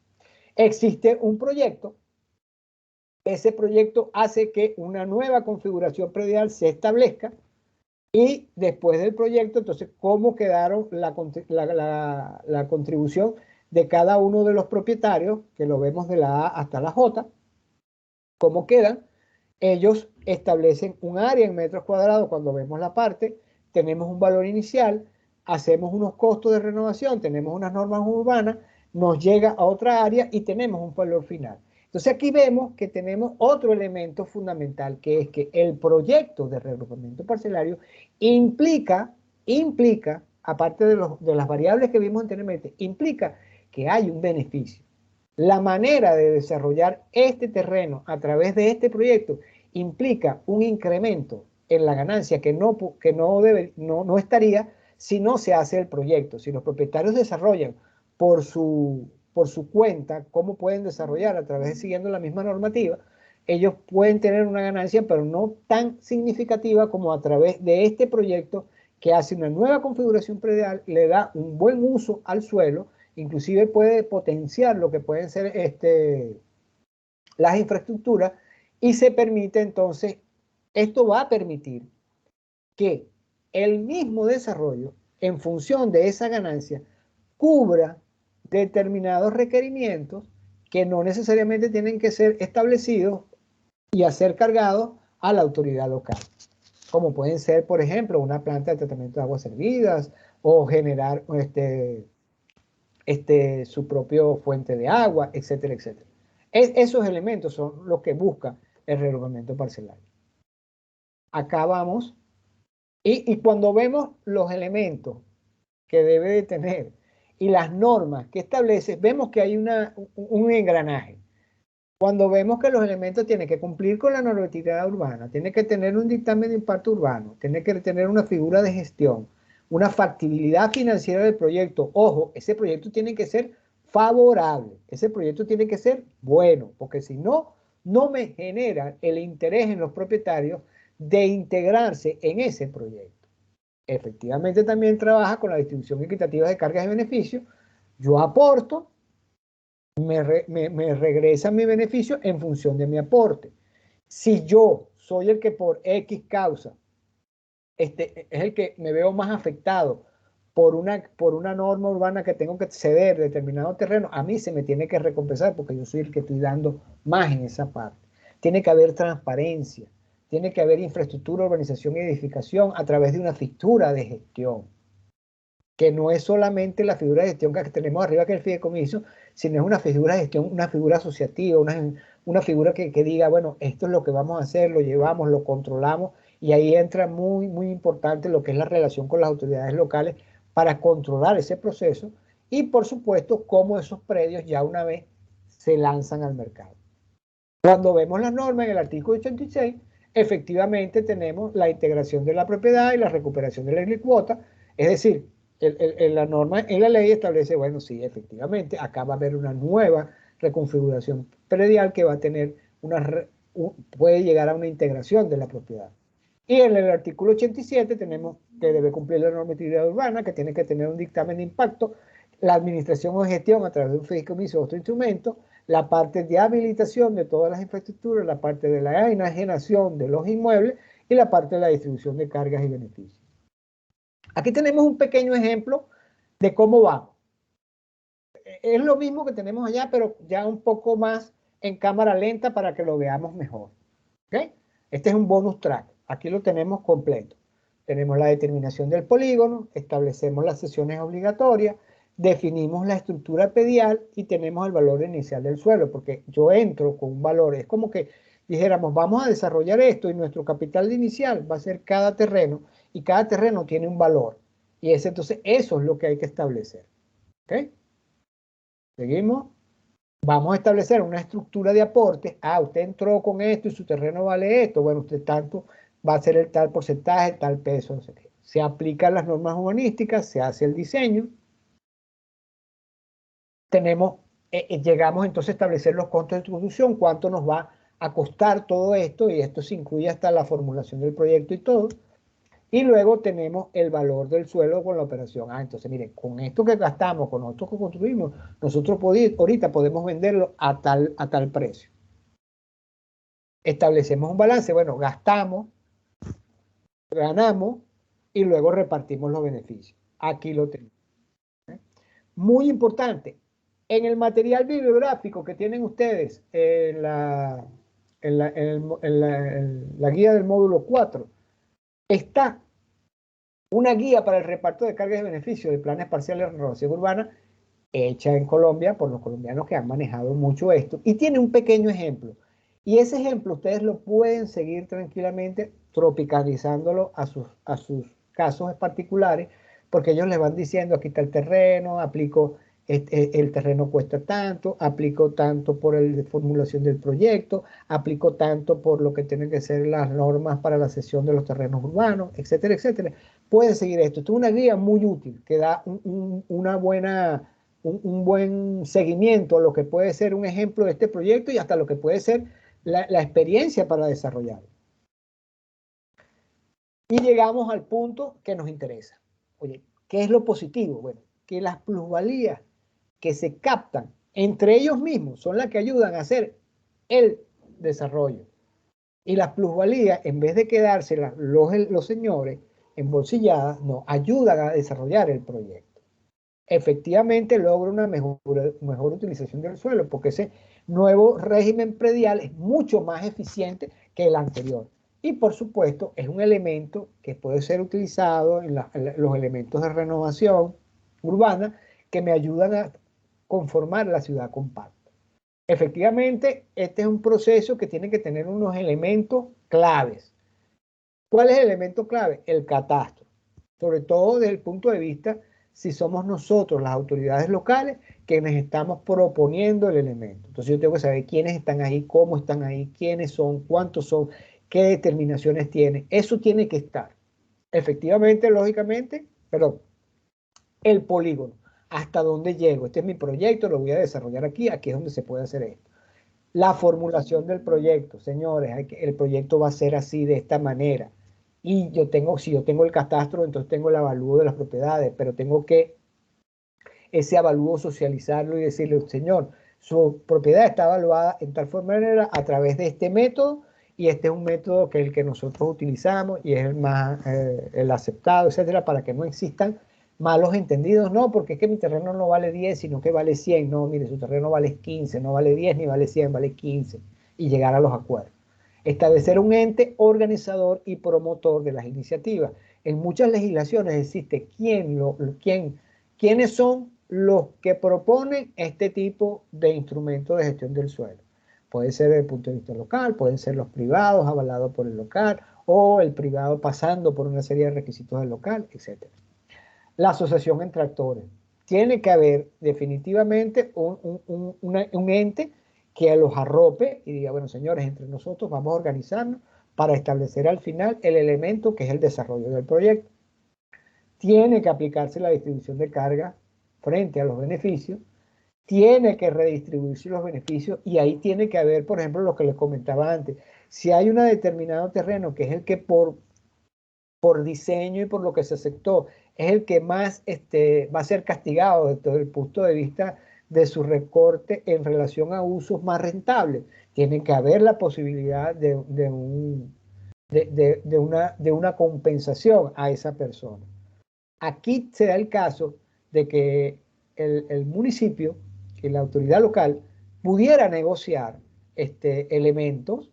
Existe un proyecto, ese proyecto hace que una nueva configuración predial se establezca y después del proyecto, entonces, cómo quedaron la contribución de cada uno de los propietarios, que lo vemos de la A hasta la J, cómo quedan. Ellos establecen un área en metros cuadrados cuando vemos la parte, tenemos un valor inicial, hacemos unos costos de renovación, tenemos unas normas urbanas, nos llega a otra área y tenemos un valor final. Entonces aquí vemos que tenemos otro elemento fundamental, que es que el proyecto de reagrupamiento parcelario implica, aparte de las variables que vimos anteriormente, implica que hay un beneficio. La manera de desarrollar este terreno a través de este proyecto implica un incremento en la ganancia que no estaría si no se hace el proyecto. Si los propietarios desarrollan por su cuenta cómo pueden desarrollar a través de siguiendo la misma normativa, ellos pueden tener una ganancia, pero no tan significativa como a través de este proyecto que hace una nueva configuración predial, le da un buen uso al suelo, inclusive puede potenciar lo que pueden ser las infraestructuras y se permite entonces, esto va a permitir que el mismo desarrollo, en función de esa ganancia, cubra determinados requerimientos que no necesariamente tienen que ser establecidos y hacer cargados a la autoridad local, como pueden ser, por ejemplo, una planta de tratamiento de aguas servidas o generar su propia fuente de agua, etcétera, etcétera. Esos elementos son los que busca el reagrupamiento parcelario. Acá vamos, y cuando vemos los elementos que debe de tener y las normas que establece, vemos que hay un engranaje. Cuando vemos que los elementos tienen que cumplir con la normatividad urbana, tiene que tener un dictamen de impacto urbano, tiene que tener una figura de gestión, una factibilidad financiera del proyecto. Ojo, ese proyecto tiene que ser favorable, ese proyecto tiene que ser bueno, porque si no, no me genera el interés en los propietarios de integrarse en ese proyecto. Efectivamente también trabaja con la distribución equitativa de cargas y beneficios. Yo aporto, me regresa mi beneficio en función de mi aporte. Si yo soy el que por X causa es el que me veo más afectado por una norma urbana que tengo que ceder determinado terreno, a mí se me tiene que recompensar porque yo soy el que estoy dando más en esa parte. Tiene que haber transparencia, tiene que haber infraestructura, urbanización y edificación a través de una figura de gestión, que no es solamente la figura de gestión que tenemos arriba, que es el fideicomiso, sino es una figura de gestión, una figura asociativa, una figura que diga, bueno, esto es lo que vamos a hacer, lo llevamos, lo controlamos, y ahí entra muy, muy importante lo que es la relación con las autoridades locales para controlar ese proceso y, por supuesto, cómo esos predios ya una vez se lanzan al mercado. Cuando vemos las normas en el artículo 86, efectivamente tenemos la integración de la propiedad y la recuperación de la cuota, es decir, la norma en la ley establece, bueno, sí, efectivamente, acá va a haber una nueva reconfiguración predial que va a tener puede llegar a una integración de la propiedad. Y en el artículo 87 tenemos que debe cumplir la normatividad urbana, que tiene que tener un dictamen de impacto, la administración o gestión a través de un fideicomiso o otro instrumento, la parte de habilitación de todas las infraestructuras, la parte de la enajenación de los inmuebles y la parte de la distribución de cargas y beneficios. Aquí tenemos un pequeño ejemplo de cómo va. Es lo mismo que tenemos allá, pero ya un poco más en cámara lenta para que lo veamos mejor. ¿Okay? Este es un bonus track. Aquí lo tenemos completo. Tenemos la determinación del polígono, establecemos las sesiones obligatorias, definimos la estructura predial y tenemos el valor inicial del suelo, porque yo entro con un valor, es como que dijéramos, vamos a desarrollar esto y nuestro capital inicial va a ser cada terreno y cada terreno tiene un valor. Y entonces eso es lo que hay que establecer. ¿Ok? Seguimos. Vamos a establecer una estructura de aportes. Ah, usted entró con esto y su terreno vale esto. Bueno, usted tanto va a ser el tal porcentaje, tal peso, no sé qué. Se aplican las normas urbanísticas, se hace el diseño. Llegamos entonces a establecer los costos de construcción, cuánto nos va a costar todo esto, y esto se incluye hasta la formulación del proyecto y todo. Y luego tenemos el valor del suelo con la operación. Ah, entonces miren, con esto que gastamos, con esto que construimos, nosotros ahorita podemos venderlo a tal precio. Establecemos un balance, bueno, gastamos, ganamos y luego repartimos los beneficios. Aquí lo tenemos. Muy importante, en el material bibliográfico que tienen ustedes en la guía del módulo 4, está una guía para el reparto de cargas y beneficios de planes parciales de renovación urbana hecha en Colombia por los colombianos que han manejado mucho esto, y tiene un pequeño ejemplo. Y ese ejemplo ustedes lo pueden seguir tranquilamente tropicalizándolo a sus casos particulares, porque ellos les van diciendo, aquí está el terreno, aplico, el terreno cuesta tanto, aplico tanto por la formulación del proyecto, aplico tanto por lo que tienen que ser las normas para la cesión de los terrenos urbanos, etcétera, etcétera. Pueden seguir esto. Esto es una guía muy útil que da un buen seguimiento a lo que puede ser un ejemplo de este proyecto y hasta lo que puede ser la experiencia para desarrollarlo. Y llegamos al punto que nos interesa. Oye, ¿qué es lo positivo? Bueno, que las plusvalías que se captan entre ellos mismos son las que ayudan a hacer el desarrollo. Y las plusvalías, en vez de quedárselas los señores embolsilladas, nos ayudan a desarrollar el proyecto. Efectivamente logra una mejor utilización del suelo, porque ese nuevo régimen predial es mucho más eficiente que el anterior. Y por supuesto es un elemento que puede ser utilizado en los elementos de renovación urbana que me ayudan a conformar la ciudad compacta. Efectivamente, este es un proceso que tiene que tener unos elementos claves. ¿Cuál es el elemento clave? El catastro. Sobre todo desde el punto de vista si somos nosotros, las autoridades locales, quienes estamos proponiendo el elemento. Entonces yo tengo que saber quiénes están ahí, cómo están ahí, quiénes son, cuántos son, qué determinaciones tienen. Eso tiene que estar. Efectivamente, lógicamente, perdón, el polígono. ¿Hasta dónde llego? Este es mi proyecto, lo voy a desarrollar aquí, aquí es donde se puede hacer esto. La formulación del proyecto, señores, el proyecto va a ser así, de esta manera. Y si yo tengo el catastro, entonces tengo el avalúo de las propiedades, pero tengo que ese avalúo socializarlo y decirle, señor, su propiedad está evaluada en tal forma a través de este método, y este es un método que es el que nosotros utilizamos y es el más el aceptado, etcétera, para que no existan malos entendidos. No, porque es que mi terreno no vale 10, sino que vale 100. No, mire, su terreno vale 15, no vale 10 ni vale 100, vale 15. Y llegar a los acuerdos. Establecer un ente organizador y promotor de las iniciativas. En muchas legislaciones existe quiénes son los que proponen este tipo de instrumentos de gestión del suelo. Puede ser desde el punto de vista local, pueden ser los privados avalados por el local, o el privado pasando por una serie de requisitos del local, etc. La asociación entre actores. Tiene que haber definitivamente un ente que los arrope y diga, bueno, señores, entre nosotros vamos a organizarnos para establecer al final el elemento que es el desarrollo del proyecto. Tiene que aplicarse la distribución de carga frente a los beneficios, tiene que redistribuirse los beneficios y ahí tiene que haber, por ejemplo, lo que les comentaba antes, si hay un determinado terreno que es el que por diseño y por lo que se aceptó es el que más va a ser castigado desde el punto de vista de su recorte en relación a usos más rentables, tiene que haber la posibilidad de una compensación a esa persona. Aquí se da el caso de que el municipio y la autoridad local pudiera negociar elementos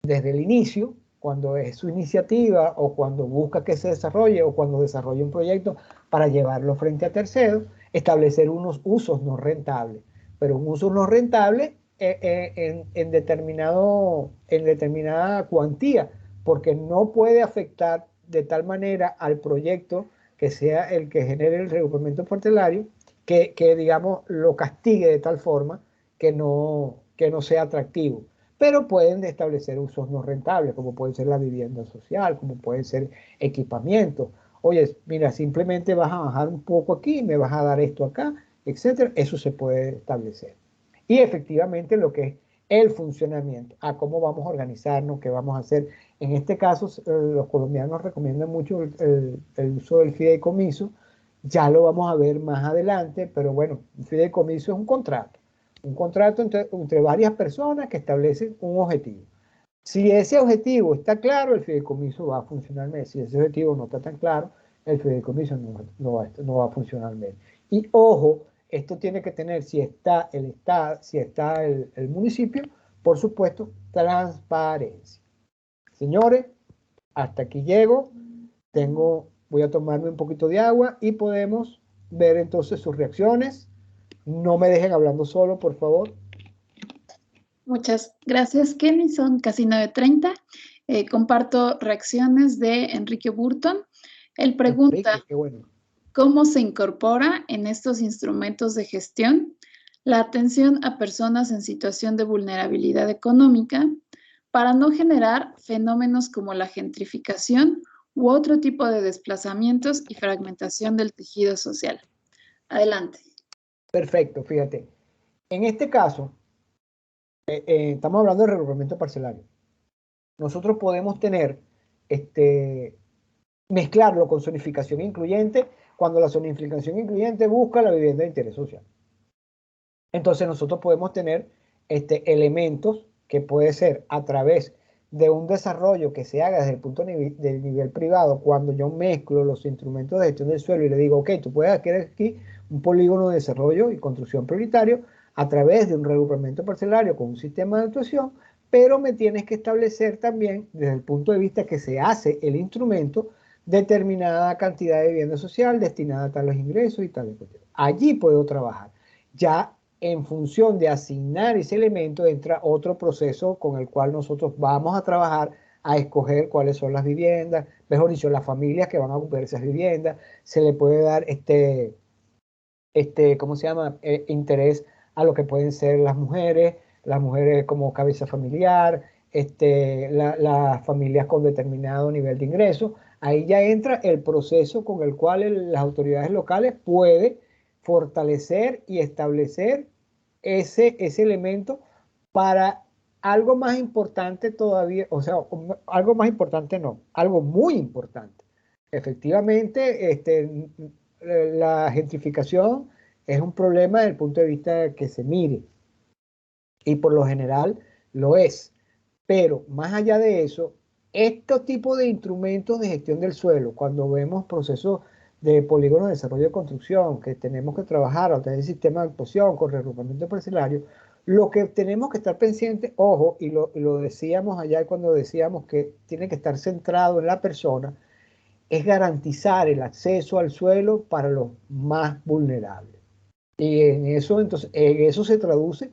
desde el inicio, cuando es su iniciativa o cuando busca que se desarrolle o cuando desarrolla un proyecto para llevarlo frente a terceros, establecer unos usos no rentables. Pero un uso no rentable en determinada cuantía, porque no puede afectar de tal manera al proyecto que sea el que genere el recuperamiento parcelario, que digamos, lo castigue de tal forma que no sea atractivo. Pero pueden establecer usos no rentables, como puede ser la vivienda social, como pueden ser equipamientos. Oye, mira, simplemente vas a bajar un poco aquí, me vas a dar esto acá, etcétera. Eso se puede establecer. Y efectivamente lo que es el funcionamiento, a cómo vamos a organizarnos, qué vamos a hacer. En este caso, los colombianos recomiendan mucho el uso del fideicomiso. Ya lo vamos a ver más adelante, pero bueno, un fideicomiso es un contrato entre varias personas que establecen un objetivo. Si ese objetivo está claro, el fideicomiso va a funcionar bien. Si ese objetivo no está tan claro, el fideicomiso no va a funcionar bien. Y ojo, esto tiene que tener, si está el municipio, por supuesto, transparencia. Señores, hasta aquí llego. Voy a tomarme un poquito de agua y podemos ver entonces sus reacciones. No me dejen hablando solo, por favor. Muchas gracias, Kenny. Son casi 9:30. Comparto reacciones de Enrique Burton. Él pregunta, Enrique, qué bueno. ¿cómo se incorpora en estos instrumentos de gestión la atención a personas en situación de vulnerabilidad económica para no generar fenómenos como la gentrificación u otro tipo de desplazamientos y fragmentación del tejido social? Adelante. Perfecto, fíjate. En este caso, estamos hablando de regrupamiento parcelario. Nosotros podemos tener, mezclarlo con zonificación incluyente cuando la zonificación incluyente busca la vivienda de interés social. Entonces nosotros podemos tener elementos que puede ser a través de un desarrollo que se haga desde el punto del nivel privado, cuando yo mezclo los instrumentos de gestión del suelo y le digo, ok, tú puedes adquirir aquí un polígono de desarrollo y construcción prioritario a través de un regrupamiento parcelario con un sistema de actuación, pero me tienes que establecer también, desde el punto de vista que se hace el instrumento, determinada cantidad de vivienda social destinada a tales ingresos y tales cuestiones. Allí puedo trabajar. Ya en función de asignar ese elemento entra otro proceso con el cual nosotros vamos a trabajar a escoger cuáles son las viviendas, mejor dicho, las familias que van a ocupar esas viviendas. Se le puede dar ¿cómo se llama? Interés a lo que pueden ser las mujeres como cabeza familiar, las familias con determinado nivel de ingreso. Ahí ya entra el proceso con el cual las autoridades locales pueden fortalecer y establecer ese elemento para algo más importante todavía, o sea, algo más importante no, algo muy importante. Efectivamente, la gentrificación es un problema desde el punto de vista que se mire, y por lo general lo es. Pero más allá de eso, estos tipos de instrumentos de gestión del suelo, cuando vemos procesos de polígono de desarrollo de construcción, que tenemos que trabajar a través del sistema de actuación con regrupamiento parcelario, lo que tenemos que estar pendiente, ojo, y lo decíamos allá cuando decíamos que tiene que estar centrado en la persona, es garantizar el acceso al suelo para los más vulnerables. Y entonces, en eso se traduce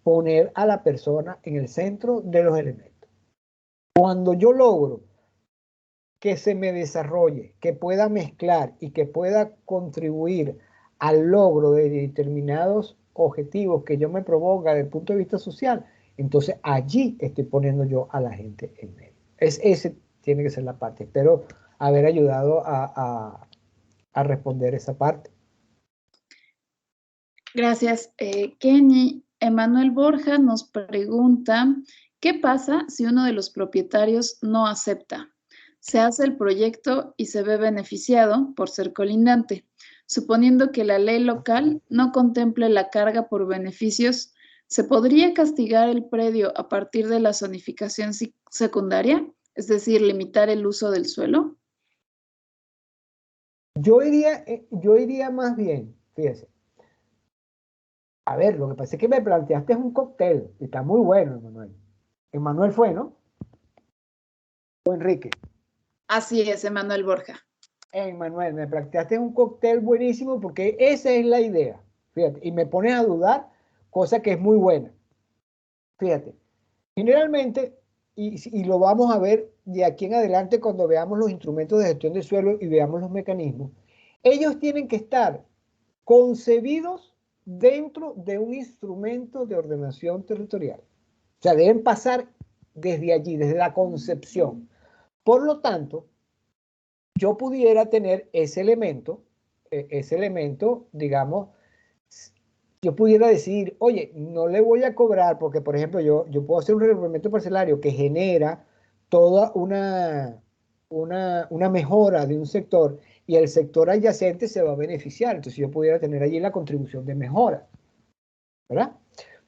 poner a la persona en el centro de los elementos. Cuando yo logro que se me desarrolle, que pueda mezclar y que pueda contribuir al logro de determinados objetivos que yo me proponga desde el punto de vista social, entonces allí estoy poniendo yo a la gente en medio. Ese tiene que ser la parte. Espero haber ayudado a responder esa parte. Gracias, Kenny. Emanuel Borja nos pregunta, ¿qué pasa si uno de los propietarios no acepta? Se hace el proyecto y se ve beneficiado por ser colindante. Suponiendo que la ley local no contemple la carga por beneficios, ¿se podría castigar el predio a partir de la zonificación secundaria? Es decir, limitar el uso del suelo. Yo iría más bien, fíjese. A ver, lo que pasa es que me planteaste un cóctel, y está muy bueno, Emanuel. Emanuel fue, ¿no? O Enrique. Así es, Emanuel Borja. Emanuel, me planteaste un cóctel buenísimo porque esa es la idea. Fíjate, y me pones a dudar, cosa que es muy buena. Fíjate, generalmente, y lo vamos a ver de aquí en adelante cuando veamos los instrumentos de gestión de suelo y veamos los mecanismos, ellos tienen que estar concebidos dentro de un instrumento de ordenación territorial. O sea, deben pasar desde allí, desde la concepción. Por lo tanto, yo pudiera tener ese elemento, digamos, yo pudiera decir, oye, no le voy a cobrar, porque por ejemplo yo puedo hacer un reglamento parcelario que genera toda una mejora de un sector y el sector adyacente se va a beneficiar. Entonces yo pudiera tener allí la contribución de mejora, ¿verdad?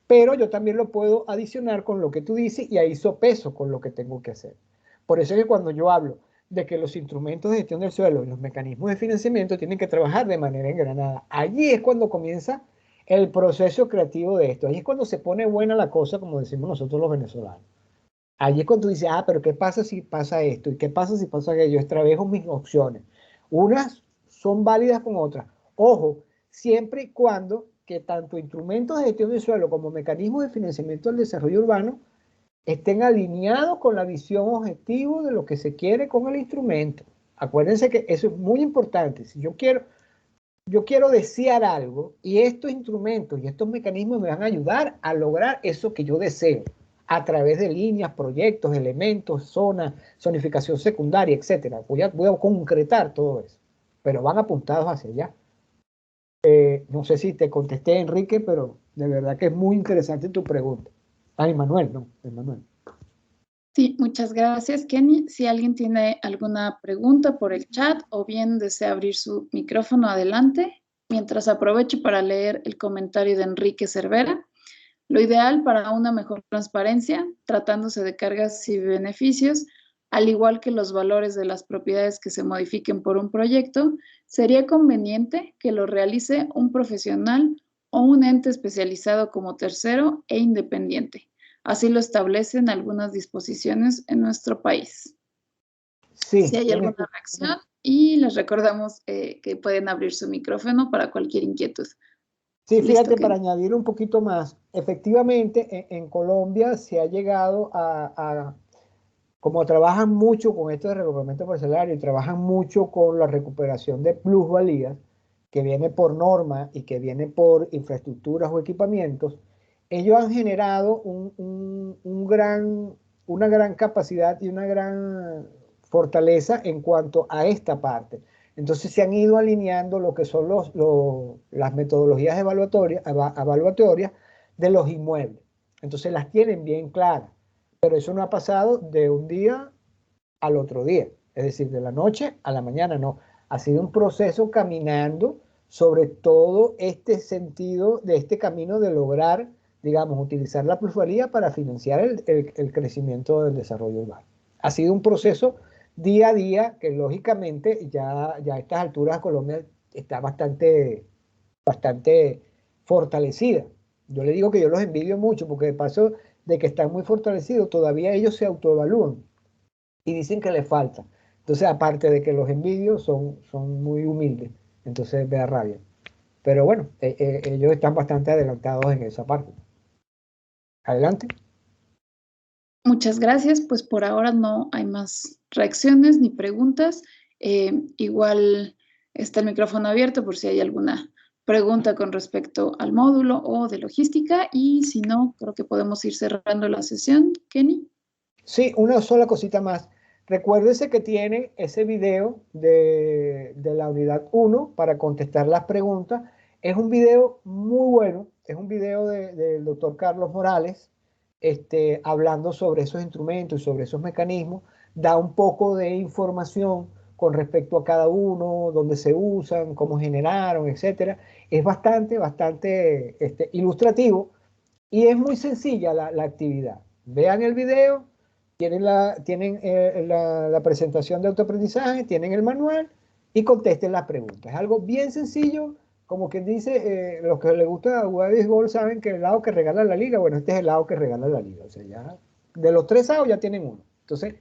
Pero yo también lo puedo adicionar con lo que tú dices y ahí sopeso con lo que tengo que hacer. Por eso es que cuando yo hablo de que los instrumentos de gestión del suelo y los mecanismos de financiamiento tienen que trabajar de manera engranada, allí es cuando comienza el proceso creativo de esto. Allí es cuando se pone buena la cosa, como decimos nosotros los venezolanos. Allí es cuando tú dices, pero ¿qué pasa si pasa esto? ¿Y qué pasa si pasa aquello? Yo trabajo mis opciones. Unas son válidas con otras. Ojo, siempre y cuando que tanto instrumentos de gestión del suelo como mecanismos de financiamiento del desarrollo urbano estén alineados con la visión objetivo de lo que se quiere con el instrumento. Acuérdense que eso es muy importante. Si yo quiero desear algo y estos instrumentos y estos mecanismos me van a ayudar a lograr eso que yo deseo a través de líneas, proyectos, elementos, zonas, zonificación secundaria, etcétera. Voy a concretar todo eso, pero van apuntados hacia allá. No sé si te contesté, Enrique, pero de verdad que es muy interesante tu pregunta. Emanuel, no, Emanuel. Sí, muchas gracias, Kenny. Si alguien tiene alguna pregunta por el chat o bien desea abrir su micrófono, adelante. Mientras aprovecho para leer el comentario de Enrique Cervera. Lo ideal para una mejor transparencia, tratándose de cargas y beneficios, al igual que los valores de las propiedades que se modifiquen por un proyecto, sería conveniente que lo realice un profesional o un ente especializado como tercero e independiente. Así lo establecen algunas disposiciones en nuestro país. Sí, si hay alguna reacción, y les recordamos que pueden abrir su micrófono para cualquier inquietud. Sí, fíjate, Listo, para añadir un poquito más, efectivamente en Colombia se ha llegado como trabajan mucho con esto de recuperamiento parcelario y trabajan mucho con la recuperación de plusvalías, que viene por norma y que viene por infraestructuras o equipamientos, ellos han generado una gran capacidad y una gran fortaleza en cuanto a esta parte. Entonces se han ido alineando lo que son las metodologías evaluatorias de los inmuebles. Entonces las tienen bien claras, pero eso no ha pasado de un día al otro día, es decir, de la noche a la mañana, no. Ha sido un proceso caminando sobre todo este sentido de este camino de lograr, digamos, utilizar la plusvalía para financiar el crecimiento del desarrollo urbano. Ha sido un proceso día a día que lógicamente ya a estas alturas Colombia está bastante fortalecida. Yo le digo que yo los envidio mucho porque de paso de que están muy fortalecidos, todavía ellos se autoevalúan y dicen que les falta. Entonces, aparte de que los envidios son muy humildes, entonces me da rabia. Pero bueno, ellos están bastante adelantados en esa parte. Adelante. Muchas gracias. Pues por ahora no hay más reacciones ni preguntas. Igual está el micrófono abierto por si hay alguna pregunta con respecto al módulo o de logística, y si no, creo que podemos ir cerrando la sesión. Kenny. Sí, una sola cosita más. Recuérdese que tiene ese video de la unidad 1 para contestar las preguntas. Es un video muy bueno, es un video del doctor Carlos Morales, hablando sobre esos instrumentos y sobre esos mecanismos. Da un poco de información con respecto a cada uno, dónde se usan, cómo generaron, etc. Es bastante ilustrativo y es muy sencilla la actividad. Vean el video. Tienen la presentación de autoaprendizaje, tienen el manual y contesten las preguntas. Es algo bien sencillo, como quien dice, los que les gusta jugar béisbol saben que el lado que regala la liga, bueno, este es el lado que regala la liga. O sea, ya de los 3 lados ya tienen uno. Entonces,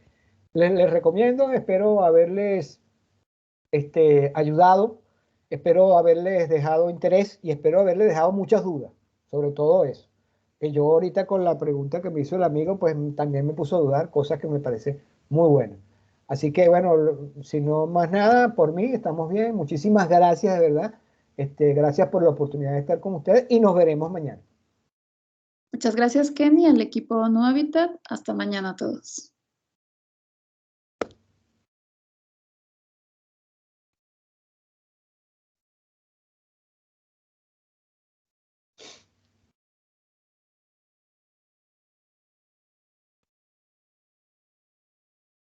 les recomiendo, espero haberles ayudado, espero haberles dejado interés y espero haberles dejado muchas dudas sobre todo eso. Que yo ahorita con la pregunta que me hizo el amigo, pues también me puso a dudar, cosas que me parece muy buenas. Así que bueno, si no más nada, por mí estamos bien. Muchísimas gracias, de verdad. Gracias por la oportunidad de estar con ustedes y nos veremos mañana. Muchas gracias, Kenny, al equipo Nu Hábitat. Hasta mañana a todos.